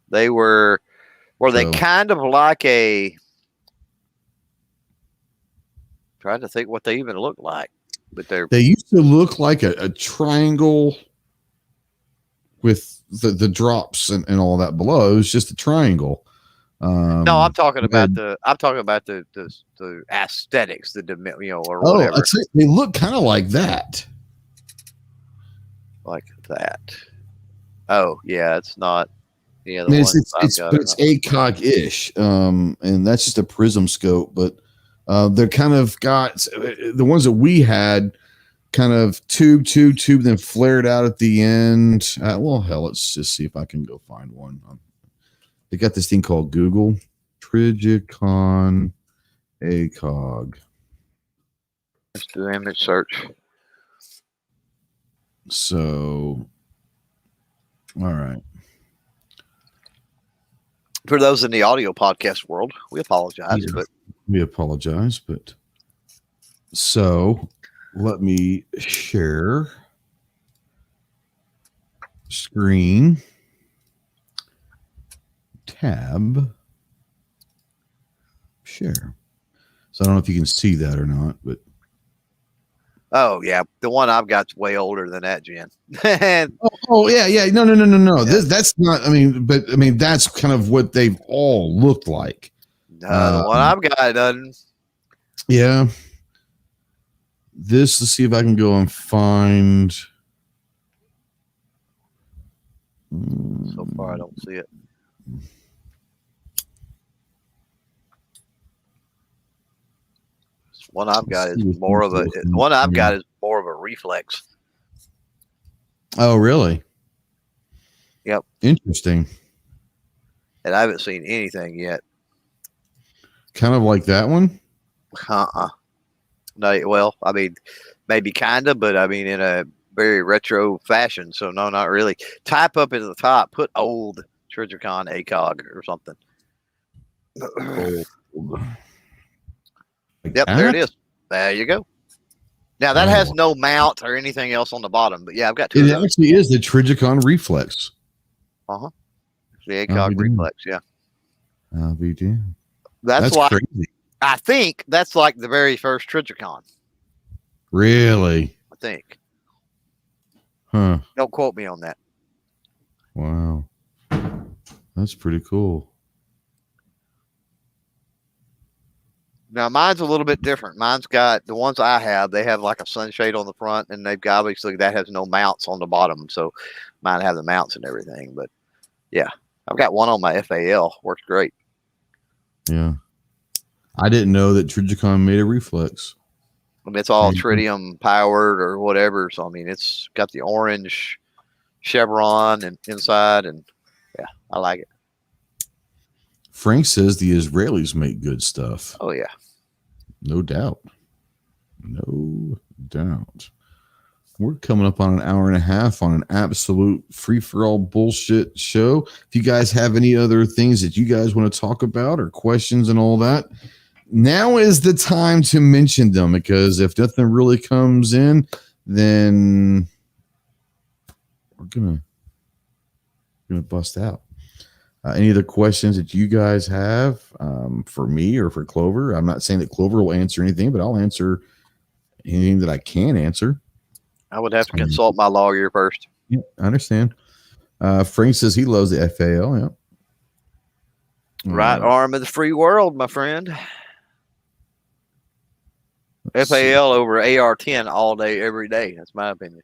They were they kind of like a, trying to think what they even look like, but they used to look like a triangle with the drops and all that below. It was just a triangle. No, I'm talking about the aesthetics, or whatever. They look kind of like that. Like that. Oh yeah, it's not. Yeah, it's ACOG-ish, and that's just a prism scope. But they're kind of got the ones that we had, kind of tube, then flared out at the end. Well, hell, let's just see if I can go find one. They got this thing called Google Trigicon ACOG. Let's do image search. So, all right. For those in the audio podcast world, we apologize, but so let me share screen, tab, share. So I don't know if you can see that or not, but oh yeah, the one I've got's way older than that, Jen. oh yeah. No. Yeah. That's not. I mean, that's kind of what they've all looked like. No, the one I've got doesn't. Yeah. Let's see if I can go and find. So far, I don't see it. One I've got is more of a reflex. Oh, really? Yep. Interesting. And I haven't seen anything yet. Kind of like that one? No, well, I mean, maybe kind of, but I mean, in a very retro fashion. So no, not really. Type up at the top, put old Trigicon ACOG or something. Like yep, that? there it is. There you go. Now that has no mount or anything else on the bottom, but yeah, I've got two. It actually is the Trigicon Reflex. The ACOG Reflex, yeah. I'll be damned. That's like crazy. I think that's like the very first Trigicon. Really? I think. Huh. Don't quote me on that. Wow. That's pretty cool. Now mine's a little bit different. Mine's got, the ones I have, they have like a sunshade on the front, and they've got, obviously that has no mounts on the bottom. So mine have the mounts and everything. But yeah, I've got one on my FAL. Works great. Yeah. I didn't know that Trigicon made a reflex. I mean, it's all tritium powered or whatever. So I mean, it's got the orange chevron and inside, and yeah, I like it. Frank says the Israelis make good stuff. Oh yeah. No doubt. No doubt. We're coming up on an hour and a half on an absolute free-for-all bullshit show. If you guys have any other things that you guys want to talk about or questions and all that, now is the time to mention them, because if nothing really comes in, then we're gonna bust out. Any other questions that you guys have for me or for Clover? I'm not saying that Clover will answer anything, but I'll answer anything that I can answer. I would have to consult my lawyer first. Yeah, I understand. Frank says he loves the FAL. Yeah. Right arm of the free world, my friend. FAL over AR-10 all day, every day. That's my opinion.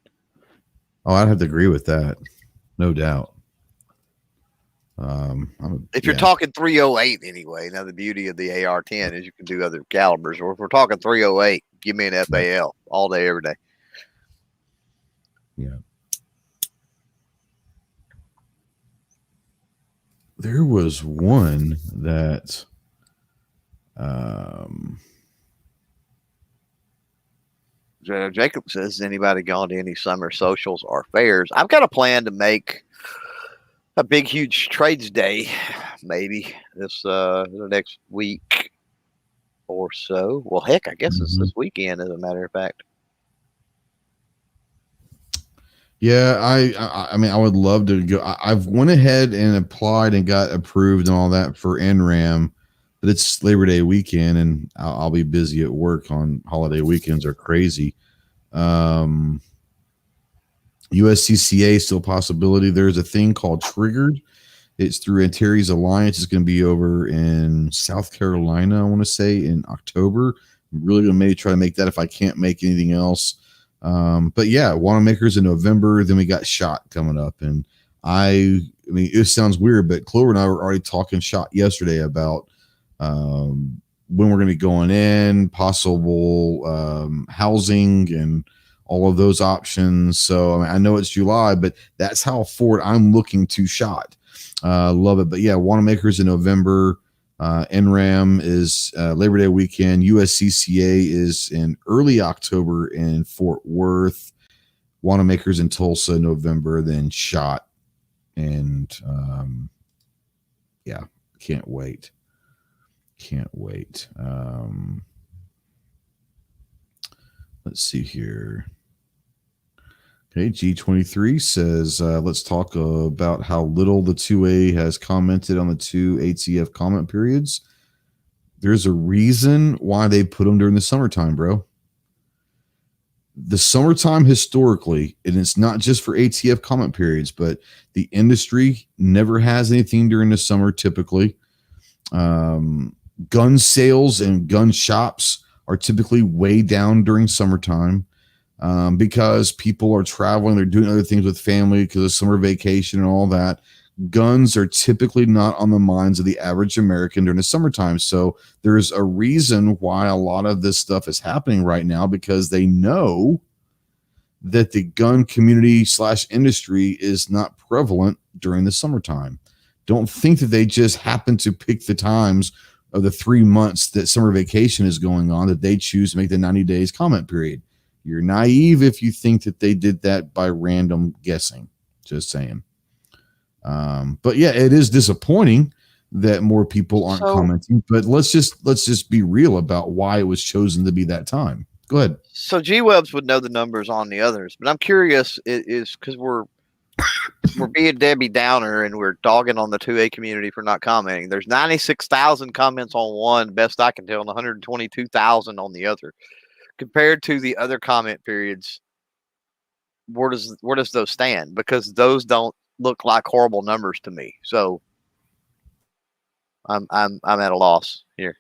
Oh, I'd have to agree with that. No doubt. If you're talking 308 anyway, now the beauty of the AR-10 is you can do other calibers. Or if we're talking 308, give me an FAL all day, every day. Yeah. There was one that Jacob says, has anybody gone to any summer socials or fairs? I've got a plan to make a big, huge trades day, maybe this the next week or so. Well, heck, I guess it's this weekend, as a matter of fact. Yeah, I mean, I would love to go. I've went ahead and applied and got approved and all that for NRAM, but it's Labor Day weekend, and I'll be busy at work on holiday weekends. Are crazy. USCCA still a possibility. There's a thing called Triggered. It's through Antares Alliance. It's going to be over in South Carolina, I want to say, in October. I'm really going to maybe try to make that if I can't make anything else. But yeah, Wanamaker's in November. Then we got SHOT coming up. And I mean, it sounds weird, but Clover and I were already talking SHOT yesterday about when we're going to be going in, possible housing and all of those options. So I mean, I know it's July, but that's how forward I'm looking to SHOT. Love it. But yeah, Wanamaker's in November. NRAM is Labor Day weekend. USCCA is in early October in Fort Worth. Wanamaker's in Tulsa, November, then SHOT. And yeah, can't wait. Can't wait. Let's see here. Okay, G23 says, let's talk about how little the 2A has commented on the 2 ATF comment periods. There's a reason why they put them during the summertime, bro. The summertime historically, and it's not just for ATF comment periods, but the industry never has anything during the summer typically. Gun sales and gun shops are typically way down during summertime. Because people are traveling, they're doing other things with family because of summer vacation and all that. Guns are typically not on the minds of the average American during the summertime. So there's a reason why a lot of this stuff is happening right now, because they know that the gun community / industry is not prevalent during the summertime. Don't think that they just happen to pick the times of the 3 months that summer vacation is going on that they choose to make the 90 days comment period. You're naive if you think that they did that by random guessing. Just saying. But yeah, it is disappointing that more people aren't commenting. But let's just be real about why it was chosen to be that time. Go ahead. So G-Webs would know the numbers on the others, but I'm curious. Is because we're being Debbie Downer and we're dogging on the 2A community for not commenting. There's 96,000 comments on one, best I can tell, and 122,000 on the other. Compared to the other comment periods, where does those stand? Because those don't look like horrible numbers to me. So I'm at a loss here.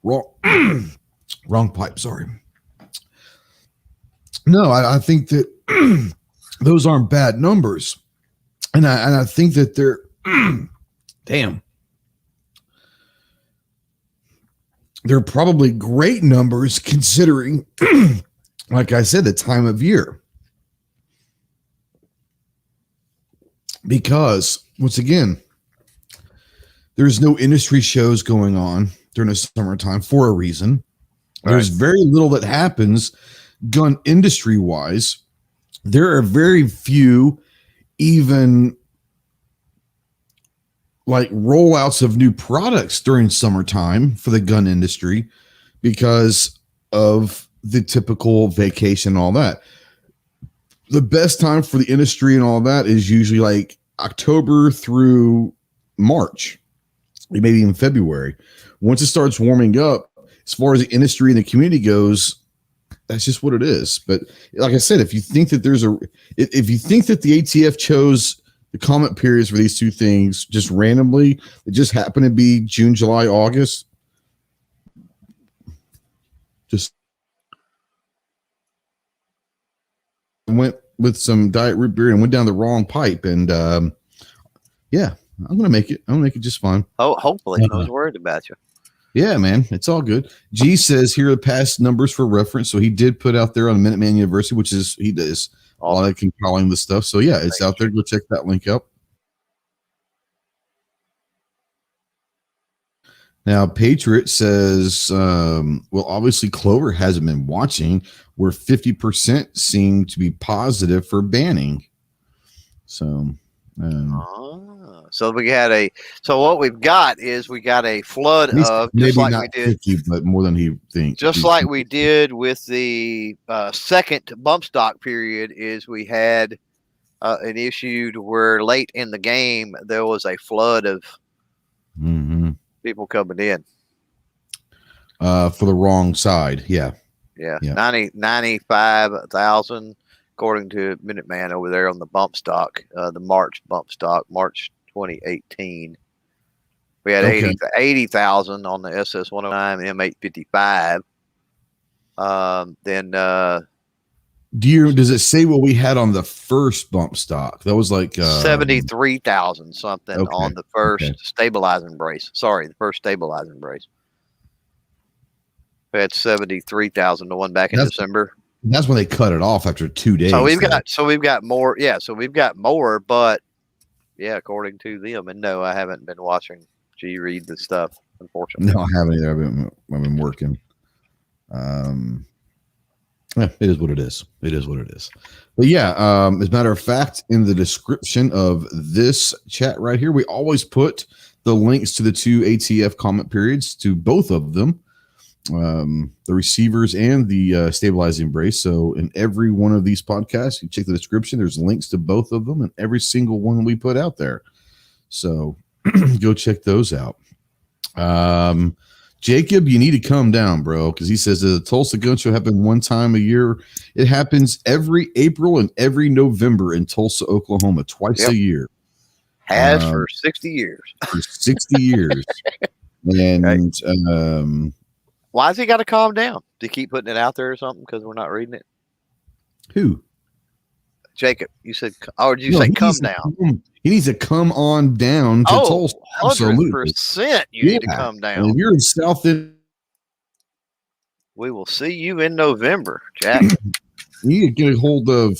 Wrong pipe. Sorry. No, I think that those aren't bad numbers, and I think that they're damn. They're probably great numbers considering, like I said, the time of year. Because, once again, there's no industry shows going on during the summertime for a reason. Right. There's very little that happens gun industry-wise. There are very few even like rollouts of new products during summertime for the gun industry because of the typical vacation and all that. The best time for the industry and all that is usually like October through March, maybe even February. Once it starts warming up, as far as the industry and the community goes, that's just what it is. But like I said, if you think that if you think that the ATF chose the comment periods for these two things just randomly, it just happened to be June, July, August, just went with some diet root beer and went down the wrong pipe. And yeah, I'm gonna make it. I'm gonna make it just fine. Oh, hopefully. I was worried about you. Yeah, man, it's all good. G says here are the past numbers for reference. So he did put out there on Minuteman University, which is he does a lot of compiling the stuff. So yeah, it's out there. Go check that link out. Now, Patriot says, well, obviously Clover hasn't been watching, where 50% seem to be positive for banning. So, so we had so what we've got is we got a flood of, just like we did, 50, but more than he thinks. Just like we did with the second bump stock period, is we had an issue to where late in the game there was a flood of people coming in for the wrong side. Yeah. 95,000 according to Minuteman over there on the bump stock, the March bump stock, March 2018. We had 80,000 on the SS109 M855. Then does it say what we had on the first bump stock? That was like 73,000 something on the first stabilizing brace. Sorry, the first stabilizing brace. We had 73,000 the one back in December. That's when they cut it off after 2 days. So we've got more. Yeah, so we've got more, but yeah, according to them. And no, I haven't been watching G read the stuff, unfortunately. No, I haven't either. I've been working. Yeah, it is what it is. It is what it is. But yeah, as a matter of fact, in the description of this chat right here, we always put the links to the two ATF comment periods, to both of them, the receivers and the stabilizing brace. So in every one of these podcasts, you check the description, there's links to both of them and every single one we put out there. So go check those out. Jacob, you need to calm down, bro, because he says the Tulsa Gun Show happens one time a year. It happens every April and every November in Tulsa, Oklahoma, twice a year. Has for 60 years. For 60 years. And why has he got to calm down? To keep putting it out there or something because we're not reading it? Who? Jacob. You said, or did you say come down? He needs to come on down to Tulsa. 100% you need to come down. And if you're in South End, we will see you in November, Jack. You need to get a hold of,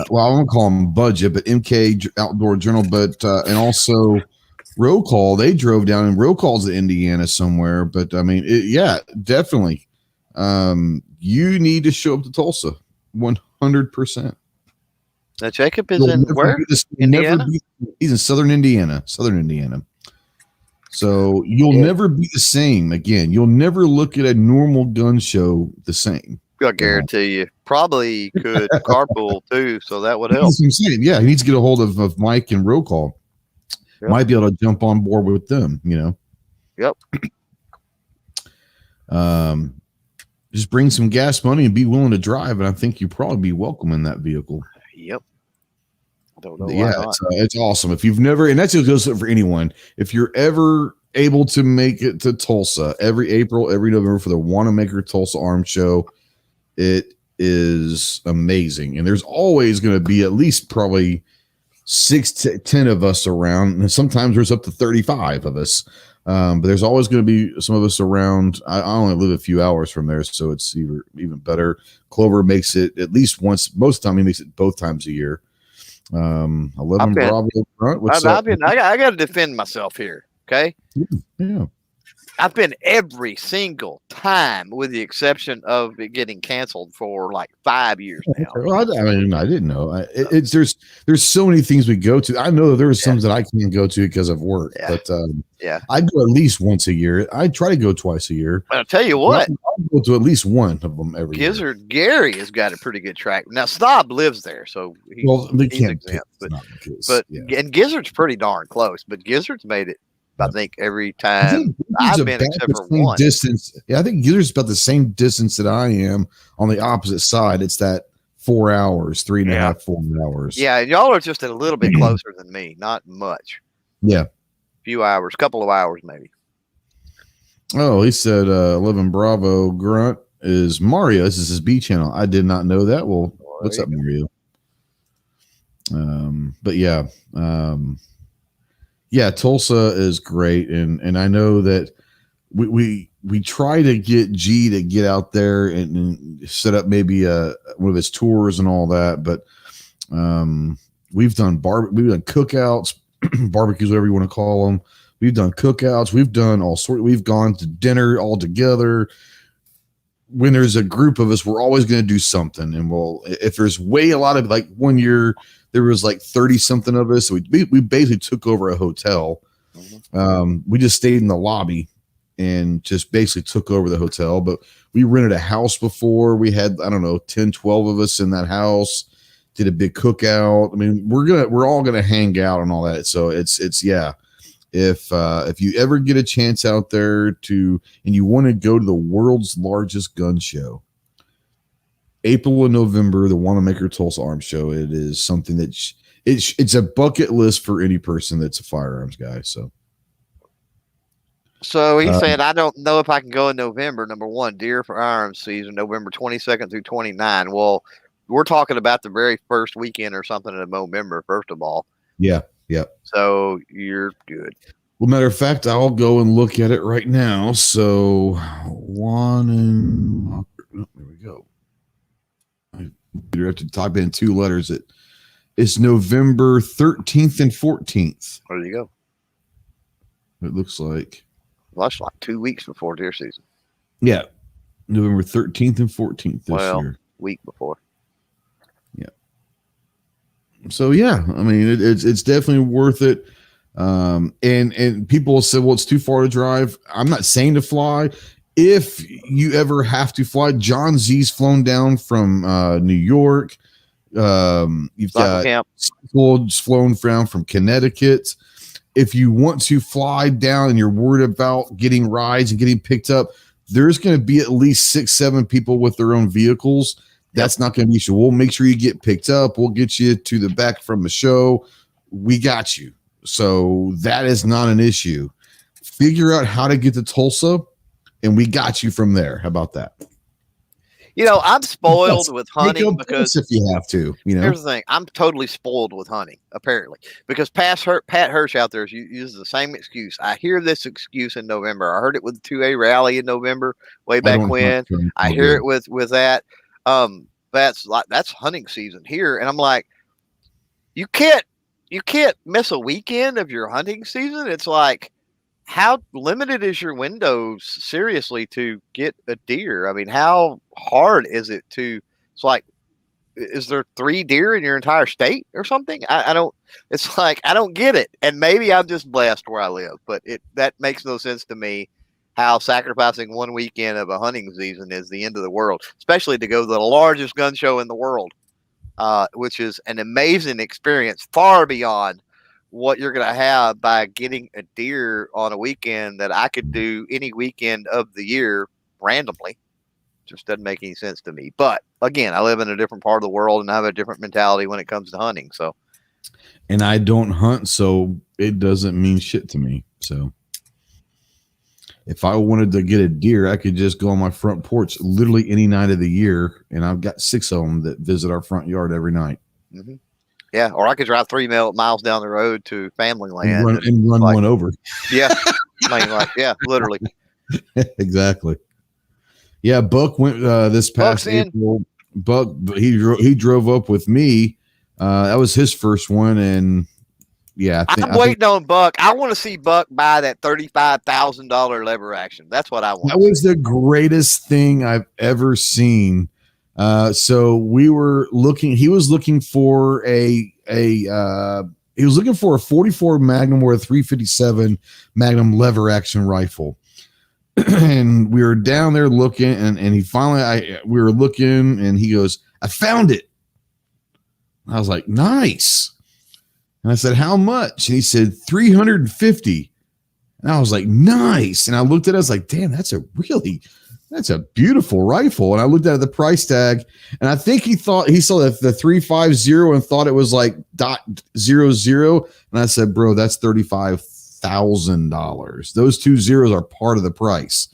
well, I won't call them Budget, but MK Outdoor Journal, but and also Roll Call. They drove down, and Roll Call's in Indiana somewhere. But I mean, definitely. You need to show up to Tulsa, 100%. Now Jacob is in where? Indiana? He's in Southern Indiana. So you'll never be the same again. You'll never look at a normal gun show the same. I guarantee you. Probably could carpool too, so that would help. Yeah, he needs to get a hold of Mike and Roll Call. Yep. Might be able to jump on board with them, Yep. Just bring some gas money and be willing to drive, and I think you'll probably be welcome in that vehicle. Yep. I don't know. Yeah, it's awesome. If you've never, and that's just goes for anyone, if you're ever able to make it to Tulsa every April, every November for the Wanamaker Tulsa Arms Show, it is amazing. And there's always going to be at least probably 6 to 10 of us around. And sometimes there's up to 35 of us. But there's always going to be some of us around. I only live a few hours from there, so it's even better. Clover makes it at least once. Most of the time, he makes it both times a year. 11 Bravo front. I got to defend myself here. Okay. Yeah. I've been every single time, with the exception of it getting canceled for like 5 years now. Well, I mean, I didn't know. There's so many things we go to. I know that there are some that I can't go to because of work, but I go at least once a year. I try to go twice a year. But I'll tell you what, I go to at least one of them every year. Gizzard Gary has got a pretty good track. Now Staub lives there, so they can't exempt. And Gizzard's pretty darn close. But Gizzard's made it I think every I time think I've Gizzard's been, about except the for same one. distance. Yeah, I think Gizzard's about the same distance that I am on the opposite side. It's that 4 hours, 3.5, 4 hours. Yeah, and y'all are just a little bit closer than me, not much. Yeah. A few hours, couple of hours maybe. Oh, he said 11 Bravo Grunt is Mario. This is his B channel. I did not know that. Well, what's up, Mario? But yeah. Yeah, Tulsa is great, and I know that we try to get G to get out there and set up maybe one of his tours and all that, but we've done cookouts, barbecues, whatever you want to call them. We've done cookouts. We've done all sorts. We've gone to dinner all together. When there's a group of us, we're always going to do something. And if there's a lot of, like, 1 year, there was like 30 something of us. So we basically took over a hotel. We just stayed in the lobby and just basically took over the hotel. But we rented a house before. We had, I don't know, 10, 12 of us in that house. Did a big cookout. I mean, we're all gonna hang out and all that. So it's yeah. If you ever get a chance out there and you want to go to the world's largest gun show, April and November, the Wanamaker Tulsa Arms Show, it is something that it's a bucket list for any person that's a firearms guy. So he said, I don't know if I can go in November. Number one, deer for arms season, November 22nd through 29. Well, we're talking about the very first weekend or something in November, first of all. Yeah. So you're good. Well, matter of fact, I'll go and look at it right now. So there we go. You have to type in 2 letters. It's November 13th and 14th. There you go. It looks like. Well, that's like 2 weeks before deer season. Yeah. November 13th and 14th this year. Week before. Yeah. So, yeah, I mean, it's definitely worth it. And people will say, well, it's too far to drive. I'm not saying to fly. If you ever have to fly, John Z's flown down from New York. You've got Cyclone's flown down from Connecticut. If you want to fly down and you're worried about getting rides and getting picked up, there's going to be at least 6, 7 people with their own vehicles. That's not going to be issue. We'll make sure you get picked up. We'll get you to the back from the show. We got you. So that is not an issue. Figure out how to get to Tulsa, and we got you from there. How about that? You know, I'm spoiled with hunting because if you have to, here's the thing. I'm totally spoiled with hunting, apparently, because Pat Hirsch out there uses the same excuse. I hear this excuse in November. I heard it with the 2A rally in November, way back when. I hear it with that. That's hunting season here. And I'm like, you can't miss a weekend of your hunting season. It's like, how limited is your windows, seriously, to get a deer? I mean, how hard is it it's like, is there 3 deer in your entire state or something? I don't get it. And maybe I'm just blessed where I live, but that makes no sense to me, how sacrificing one weekend of a hunting season is the end of the world, especially to go to the largest gun show in the world, which is an amazing experience, far beyond what you're going to have by getting a deer on a weekend that I could do any weekend of the year randomly. Just doesn't make any sense to me. But again, I live in a different part of the world and I have a different mentality when it comes to hunting. So, and I don't hunt, so it doesn't mean shit to me. So if I wanted to get a deer, I could just go on my front porch literally any night of the year. And I've got 6 of them that visit our front yard every night. Mm-hmm. Yeah, or I could drive 3 miles down the road to family land and run one over. Yeah, literally. Exactly. Yeah, Buck went this past April. Buck, he drove up with me. That was his first one, and yeah, I'm waiting on Buck. I want to see Buck buy that $35,000 lever action. That's what I want. That was the greatest thing I've ever seen. So we were looking. He was looking for a 44 Magnum or a 357 Magnum lever action rifle, and we were down there looking. And he finally, we were looking, and he goes, "I found it." I was like, "Nice." And I said, "How much?" And he said, $350. And I was like, nice. And I looked at it, I was like, damn, that's a beautiful rifle. And I looked at the price tag, and I think he saw the 350 and thought it was like .00. And I said, bro, that's $35,000. Those 2 zeros are part of the price.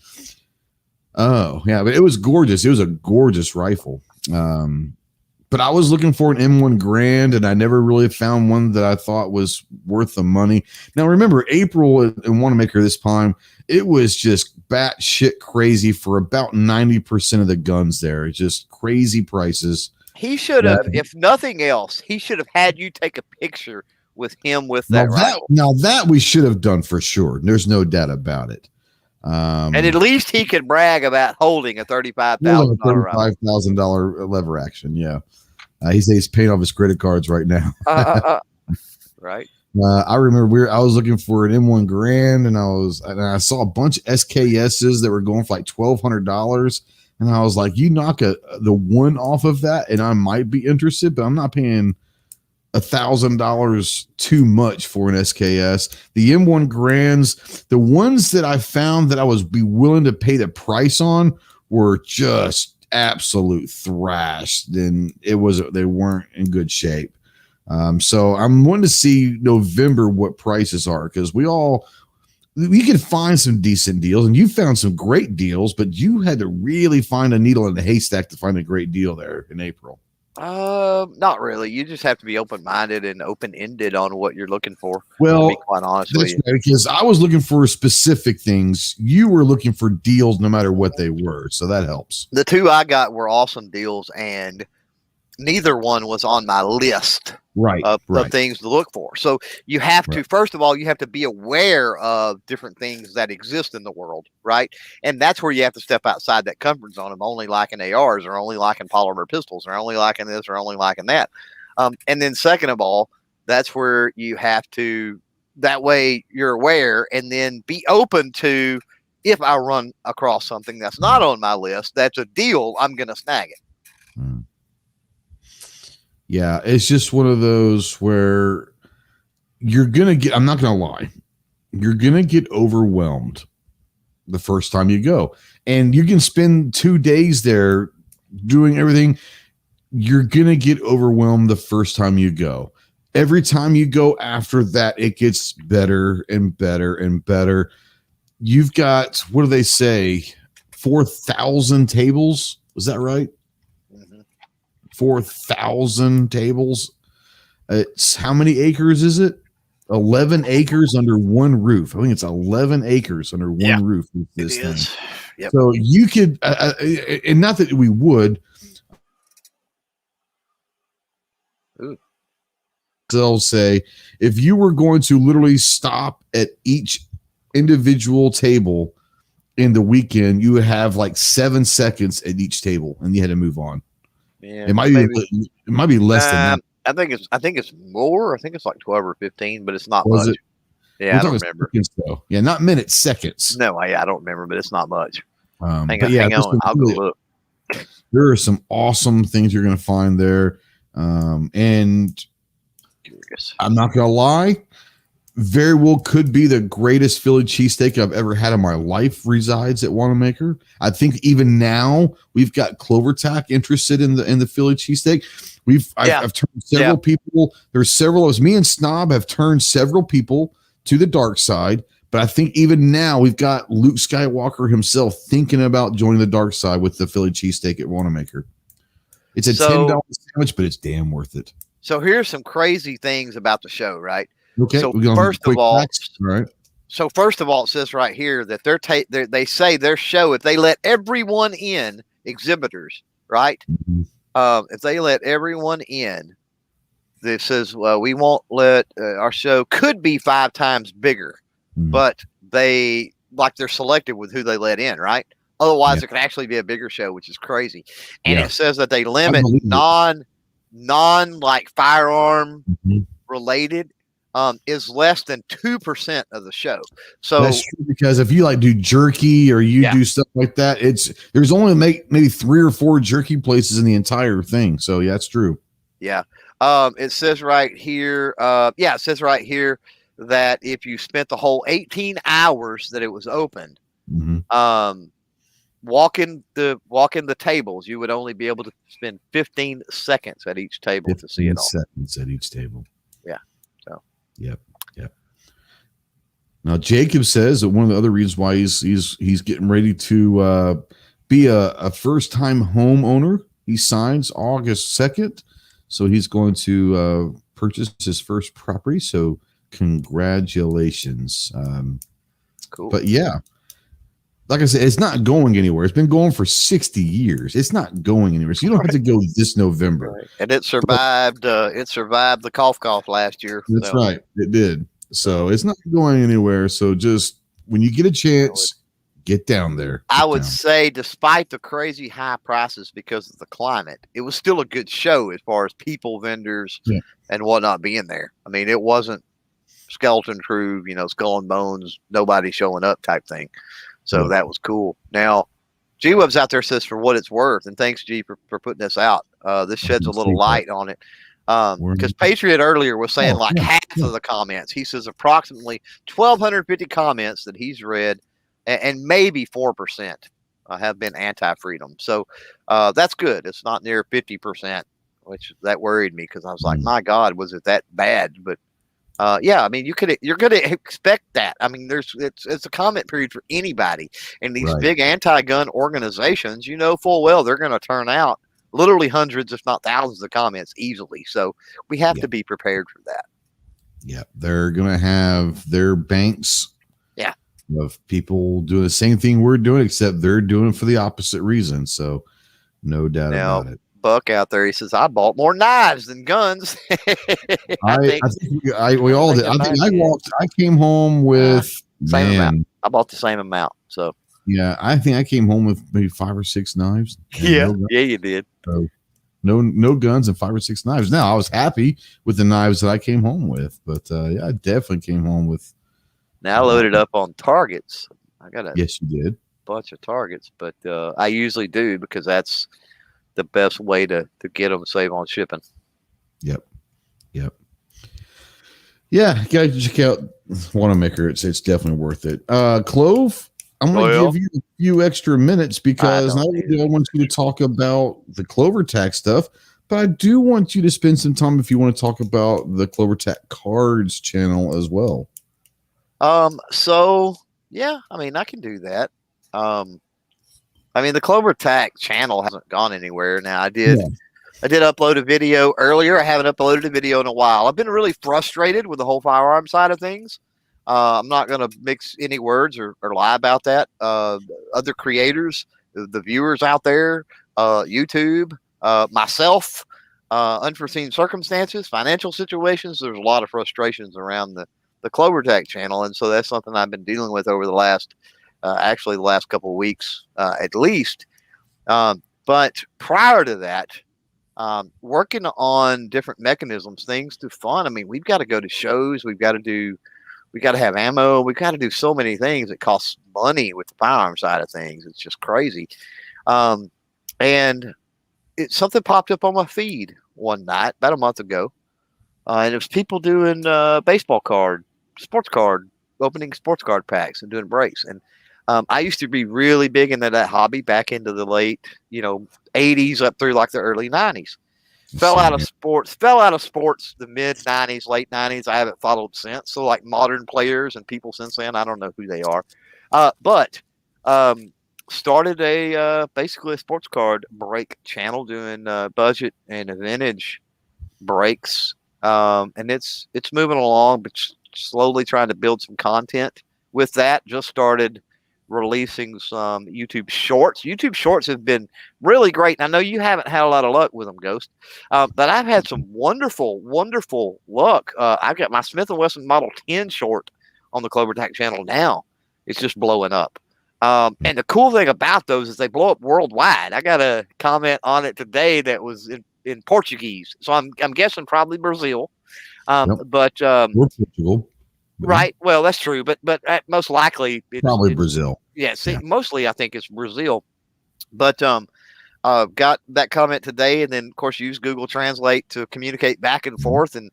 Oh, yeah, but it was gorgeous. It was a gorgeous rifle. But I was looking for an M1 Grand, and I never really found one that I thought was worth the money. Now, remember, April and Wanamaker this time, it was just batshit crazy for about 90% of the guns there. It's just crazy prices. He should have, if nothing else, he should have had you take a picture with him with that rifle. Now that we should have done for sure. There's no doubt about it. And at least he could brag about holding a $35,000 lever action. Yeah. He says he's paying off his credit cards right now. Right. I remember I was looking for an M1 Grand, and I saw a bunch of SKSs that were going for like $1,200, and I was like, you knock the one off of that, and I might be interested, but I'm not paying $1,000 too much for an SKS. The M1 Grands, the ones that I found that I was willing to pay the price on, were just absolute thrash. Then they weren't in good shape. So I'm wanting to see November what prices are, because we can find some decent deals, and you found some great deals, but you had to really find a needle in the haystack to find a great deal there in April. Not really. You just have to be open-minded and open-ended on what you're looking for. Well, to be quite honest with you. Right, because I was looking for specific things. You were looking for deals no matter what they were, so that helps. The 2 I got were awesome deals, and neither one was on my list of things to look for. So you have to, first of all, you have to be aware of different things that exist in the world, right? And that's where you have to step outside that comfort zone of only liking ARs, or only liking polymer pistols, or only liking this, or only liking that. And then second of all, that's where you have to, that way you're aware, and then be open to, if I run across something that's not on my list, that's a deal, I'm going to snag it. Yeah, it's just one of those where you're going to get, I'm not going to lie, you're going to get overwhelmed the first time you go. And you can spend 2 days there doing everything. You're going to get overwhelmed the first time you go. Every time you go after that, it gets better and better and better. You've got, what do they say, 4,000 tables? Is that right? 4,000 tables. It's how many acres is it? 11 acres under one roof. I think it's 11 acres under one roof with this thing. Yep. So you could, and not that we would. They'll say, if you were going to literally stop at each individual table in the weekend, you would have like 7 seconds at each table, and you had to move on. Yeah, it might be less than that. I think it's more. I think it's like 12 or 15, but it's not much. Yeah, I don't remember. Seconds, though. Yeah, not minutes, seconds. No, I don't remember, but it's not much. Hang on. I'll go look. There are some awesome things you're going to find there. And I'm not going to lie, very well could be the greatest Philly cheesesteak I've ever had in my life resides at Wanamaker. I think even now we've got CloverTac interested in the Philly cheesesteak. I've turned several people. There's several of us. Me and Snob have turned several people to the dark side. But I think even now we've got Luke Skywalker himself thinking about joining the dark side with the Philly cheesesteak at Wanamaker. It's a $10 sandwich, but it's damn worth it. So here's some crazy things about the show, right? Okay. So first of all, right. So first of all, it says right here that they say their show, if they let everyone in, exhibitors, right? Mm-hmm. If they let everyone in, it says, well, we won't let our show could be 5 times bigger, but they're selective with who they let in, right? Otherwise, it could actually be a bigger show, which is crazy. And it says that they limit non like firearm related is less than 2% of the show. So that's true, because if you like do jerky or you do stuff like that, there's only maybe 3 or 4 jerky places in the entire thing. So yeah, it's true. Yeah. It says right here. It says right here that if you spent the whole 18 hours that it was open, walking the tables, you would only be able to spend 15 seconds at each table to see it all. 15 seconds at each table. Yeah. So. Yep. Now Jacob says that one of the other reasons why he's getting ready to be a first-time homeowner. He signs August 2nd, so he's going to purchase his first property. So congratulations. Cool. But yeah, like I said, it's not going anywhere. It's been going for 60 years. It's not going anywhere. So you don't have to go this November. Right. And it survived the cough last year. That's right. It did. So it's not going anywhere. So just when you get a chance, get down there. I would say, despite the crazy high prices because of the climate, it was still a good show as far as people, vendors, and whatnot being there. I mean, it wasn't skeleton crew, skull and bones, nobody showing up type thing. So that was cool. Now, G-Web's out there says, for what it's worth, and thanks, G, for putting this out. This sheds a little light on it. Because Patriot earlier was saying half of the comments. He says approximately 1,250 comments that he's read, and maybe 4% have been anti-freedom. So that's good. It's not near 50%, which that worried me because I was like, my God, was it that bad? But yeah, I mean, you're going to expect that. I mean, it's a comment period for anybody, and these big anti-gun organizations, full well they're going to turn out literally hundreds, if not thousands, of comments easily. So we have to be prepared for that. Yeah, they're going to have their banks of people doing the same thing we're doing, except they're doing it for the opposite reason. So no doubt about it. Buck out there, he says, I bought more knives than guns. I think we all did. I came home with same amount. I bought the same amount. So yeah, I think I came home with maybe 5 or 6 knives. Yeah, you did. So no guns and 5 or 6 knives. Now I was happy with the knives that I came home with, but yeah, I definitely came home with. Now I loaded up on targets. I got yes, you did. Bunch of targets, but I usually do because that's the best way to get them, save on shipping. Yep. Yeah, guys, check out Wanamaker. It's definitely worth it. Clove, I'm going to give you a few extra minutes because not only do I want you to talk about the Clover Tack stuff, but I do want you to spend some time if you want to talk about the Clover Tack Cards channel as well. So yeah, I mean, I can do that. I mean, the Clover Tack channel hasn't gone anywhere. Now I did upload a video earlier. I haven't uploaded a video in a while. I've been really frustrated with the whole firearm side of things. I'm not going to mix any words or lie about that. Other creators, the viewers out there, YouTube, myself, unforeseen circumstances, financial situations. There's a lot of frustrations around the Clover Tack channel. And so that's something I've been dealing with over the last couple of weeks, at least. But prior to that, working on different mechanisms, things to fun. I mean, we've got to go to shows. We got to have ammo. We've got to do so many things. It costs money with the firearm side of things. It's just crazy. And something popped up on my feed one night about a month ago. And it was people doing sports card, opening sports card packs and doing breaks. And I used to be really big into that hobby back into the late, 80s up through like the early 90s. Fell out of sports the mid 90s, late 90s. I haven't followed since. So like modern players and people since then, I don't know who they are. But started basically a sports card break channel doing budget and vintage breaks. And it's moving along, but slowly trying to build some content with that. Just started releasing some YouTube shorts. YouTube shorts have been really great. And I know you haven't had a lot of luck with them, Ghost, but I've had some wonderful luck. I've got my Smith & Wesson Model 10 short on the Clover Tack channel now. It's just blowing up. And the cool thing about those is they blow up worldwide. I got a comment on it today that was in Portuguese. So I'm guessing probably Brazil. But Portugal. Right. Well, that's true, but most likely it's probably Brazil. Yeah. See, mostly I think it's Brazil, but got that comment today, and then of course use Google Translate to communicate back and forth, and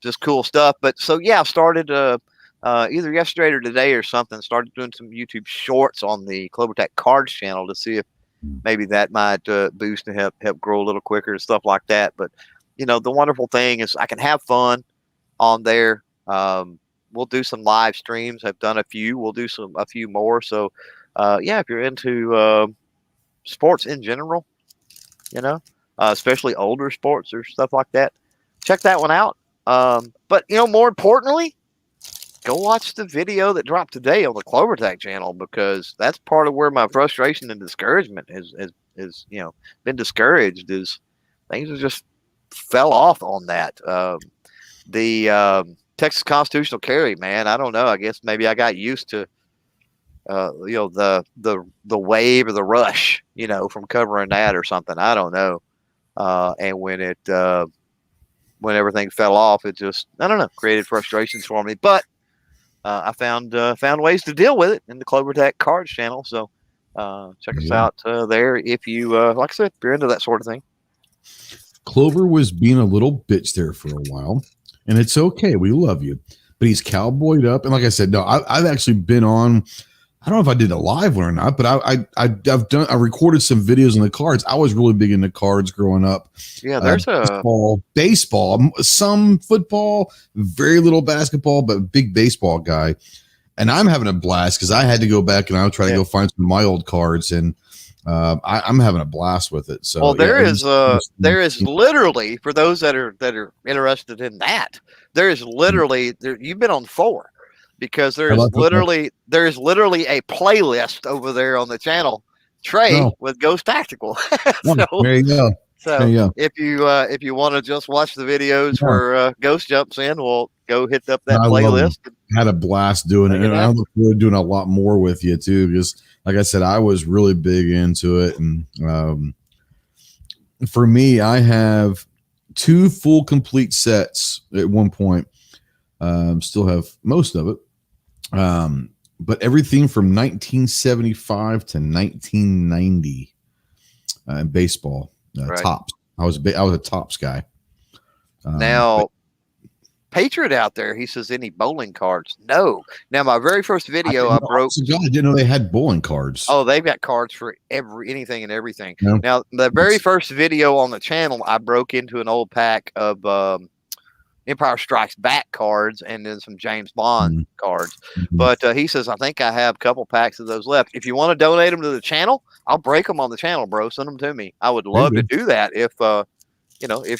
just cool stuff. But so yeah, I started either yesterday or today or something. Started doing some YouTube shorts on the CloverTech Cards channel to see if maybe that might boost and help grow a little quicker and stuff like that. But the wonderful thing is I can have fun on there. We'll do some live streams. I've done a few. We'll do a few more. So yeah, if you're into sports in general, especially older sports or stuff like that, check that one out. But more importantly, go watch the video that dropped today on the CloverTech channel, because that's part of where my frustration and discouragement is been discouraged, is things have just fell off on that. The Texas Constitutional Carry, man, I don't know. I guess maybe I got used to the wave or the rush, from covering that or something. I don't know. And when everything fell off, it just, I don't know, created frustrations for me. But I found ways to deal with it in the CloverTech Cards channel. So check us out there if you, like I said, if you're into that sort of thing. Clover was being a little bitch there for a while, and it's okay. We love you. But he's cowboyed up. And like I said, no, I've actually been on, I don't know if I did a live one or not, but I recorded some videos on the cards. I was really big into cards growing up. Yeah, there's baseball, some football, very little basketball, but big baseball guy. And I'm having a blast because I had to go back and I'll try to go find some of my old cards, and I'm having a blast with it. So there is literally, for those that are interested in that, there is literally you've been on 4. Because there is literally a playlist over there on the channel, Trey with Ghost Tactical. There you go. So if you want to just watch the videos where Ghost jumps in, we'll go hit up that playlist. Had a blast doing it, and I look forward to doing a lot more with you too. Because, like I said, I was really big into it, and for me, I have 2 full complete sets at one point. Still have most of it. But everything from 1975 to 1990 in baseball, tops. I was a tops guy. Now, Patriot out there, he says, any bowling cards? No. Now, my very first video I broke. I didn't know they had bowling cards. Oh, they've got cards for anything and everything. Yeah. Now, the very first video on the channel, I broke into an old pack of Empire Strikes Back cards and then some James Bond cards. But he says, I think I have a couple packs of those left. If you want to donate them to the channel, I'll break them on the channel, bro. Send them to me. I would love to do that if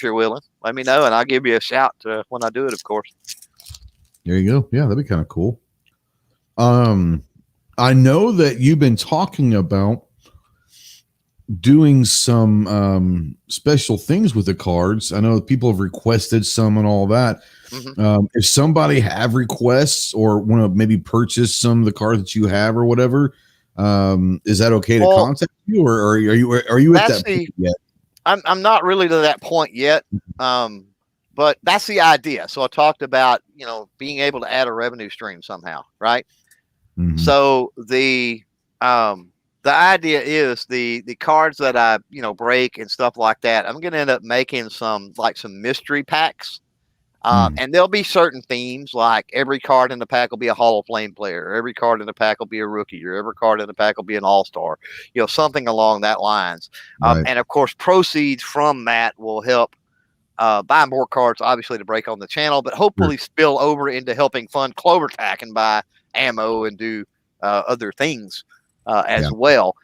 you're willing. Let me know, and I'll give you a shout when I do it, of course. There you go. Yeah, that'd be kind of cool. I know that you've been talking about doing some special things with the cards. I know people have requested some and all that. If somebody have requests or want to maybe purchase some of the cards that you have or whatever, is that okay to contact you, or are you at that point yet? I'm not really to that point yet. But that's the idea. So I talked about, being able to add a revenue stream somehow, right? So the idea is the cards that I, break and stuff like that, I'm going to end up making some mystery packs. And there'll be certain themes, like every card in the pack will be a Hall of Fame player, or every card in the pack will be a rookie, or every card in the pack will be an all-star, something along that lines. And of course, proceeds from that will help buy more cards, obviously, to break on the channel, but hopefully spill over into helping fund CloverTech and buy ammo and do other things as well.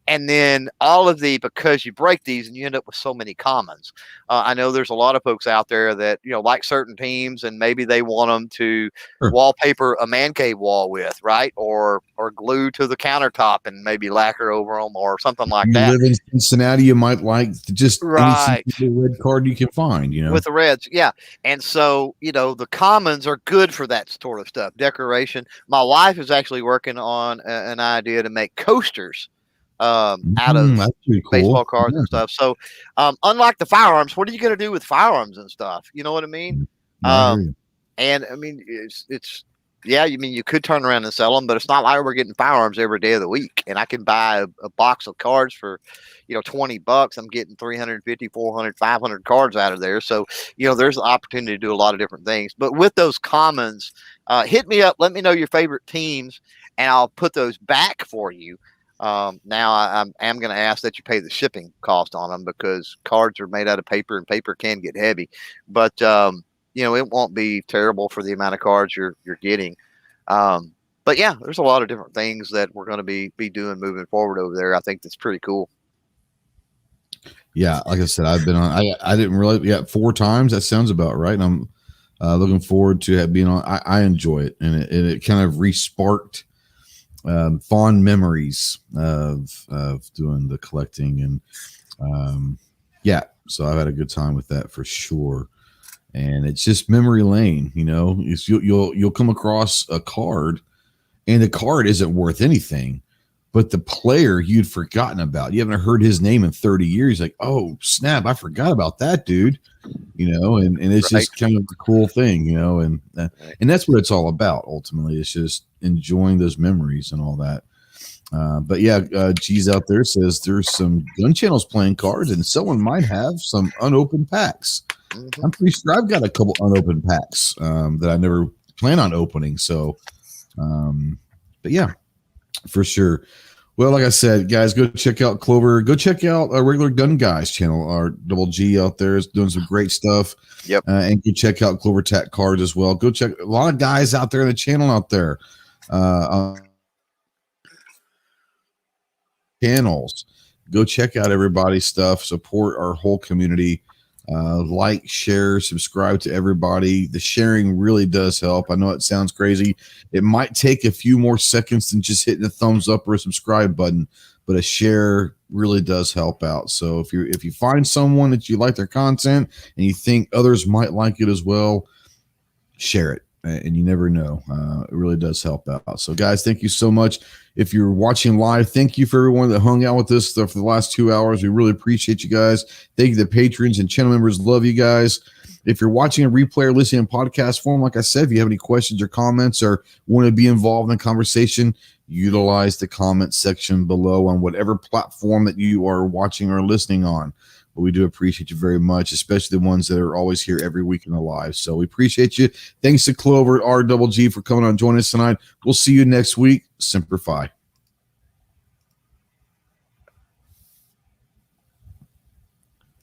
And then all of because you break these and you end up with so many commons. I know there's a lot of folks out there that, like certain teams, and maybe they want them to wallpaper a man cave wall with, right? Or glue to the countertop and maybe lacquer over them or something like that. You live in Cincinnati, you might like just any red card you can find, With the Reds, yeah. And so, the commons are good for that sort of stuff, decoration. My wife is actually working on an idea to make coasters out of baseball cards and stuff. So unlike the firearms, what are you going to do with firearms and stuff? You know what I mean? And I mean, it's yeah, you mean you could turn around and sell them, but it's not like we're getting firearms every day of the week. And I can buy a box of cards for, $20. I'm getting 350, 400, 500 cards out of there. So, there's an opportunity to do a lot of different things. But with those commons, hit me up. Let me know your favorite teams, and I'll put those back for you. Now I am going to ask that you pay the shipping cost on them, because cards are made out of paper, and paper can get heavy. But it won't be terrible for the amount of cards you're getting. But yeah, there's a lot of different things that we're going to be doing moving forward over there. I think that's pretty cool. Yeah, like I said, I've been on. I didn't really. Yeah, 4 times. That sounds about right. And I'm looking forward to being on. I enjoy it, and it kind of re-sparked fond memories of doing the collecting, and so I've had a good time with that for sure. And it's just memory lane, you'll come across a card, and the card isn't worth anything, but the player you'd forgotten about, you haven't heard his name in 30 years. Like, oh snap, I forgot about that dude, and it's just kind of a cool thing, and that's what it's all about. Ultimately, it's just enjoying those memories and all that. But yeah, G's out there says there's some gun channels playing cards, and someone might have some unopened packs. I'm pretty sure I've got a couple unopened packs that I never plan on opening. So, but yeah, for sure. Well, like I said, guys, go check out Clover. Go check out our Regular Gun Guys channel. Our Double G out there is doing some great stuff. Yep. And go check out Clover Tack Cards as well. Go check a lot of guys out there in the channel out there. Channels. Go check out everybody's stuff. Support our whole community. Like, share, subscribe to everybody. The sharing really does help. I know it sounds crazy. It might take a few more seconds than just hitting a thumbs up or a subscribe button, but a share really does help out. So if you find someone that you like their content and you think others might like it as well, share it. And you never know. It really does help out. So guys, thank you so much. If you're watching live, thank you for everyone that hung out with us for the last 2 hours. We really appreciate you guys. Thank you to the patrons and channel members. Love you guys. If you're watching a replay or listening in podcast form, like I said, if you have any questions or comments or want to be involved in the conversation, utilize the comment section below on whatever platform that you are watching or listening on. But we do appreciate you very much, especially the ones that are always here every week in the live. So we appreciate you. Thanks to Clover at RGG for coming on and joining us tonight. We'll see you next week. Semper Fi.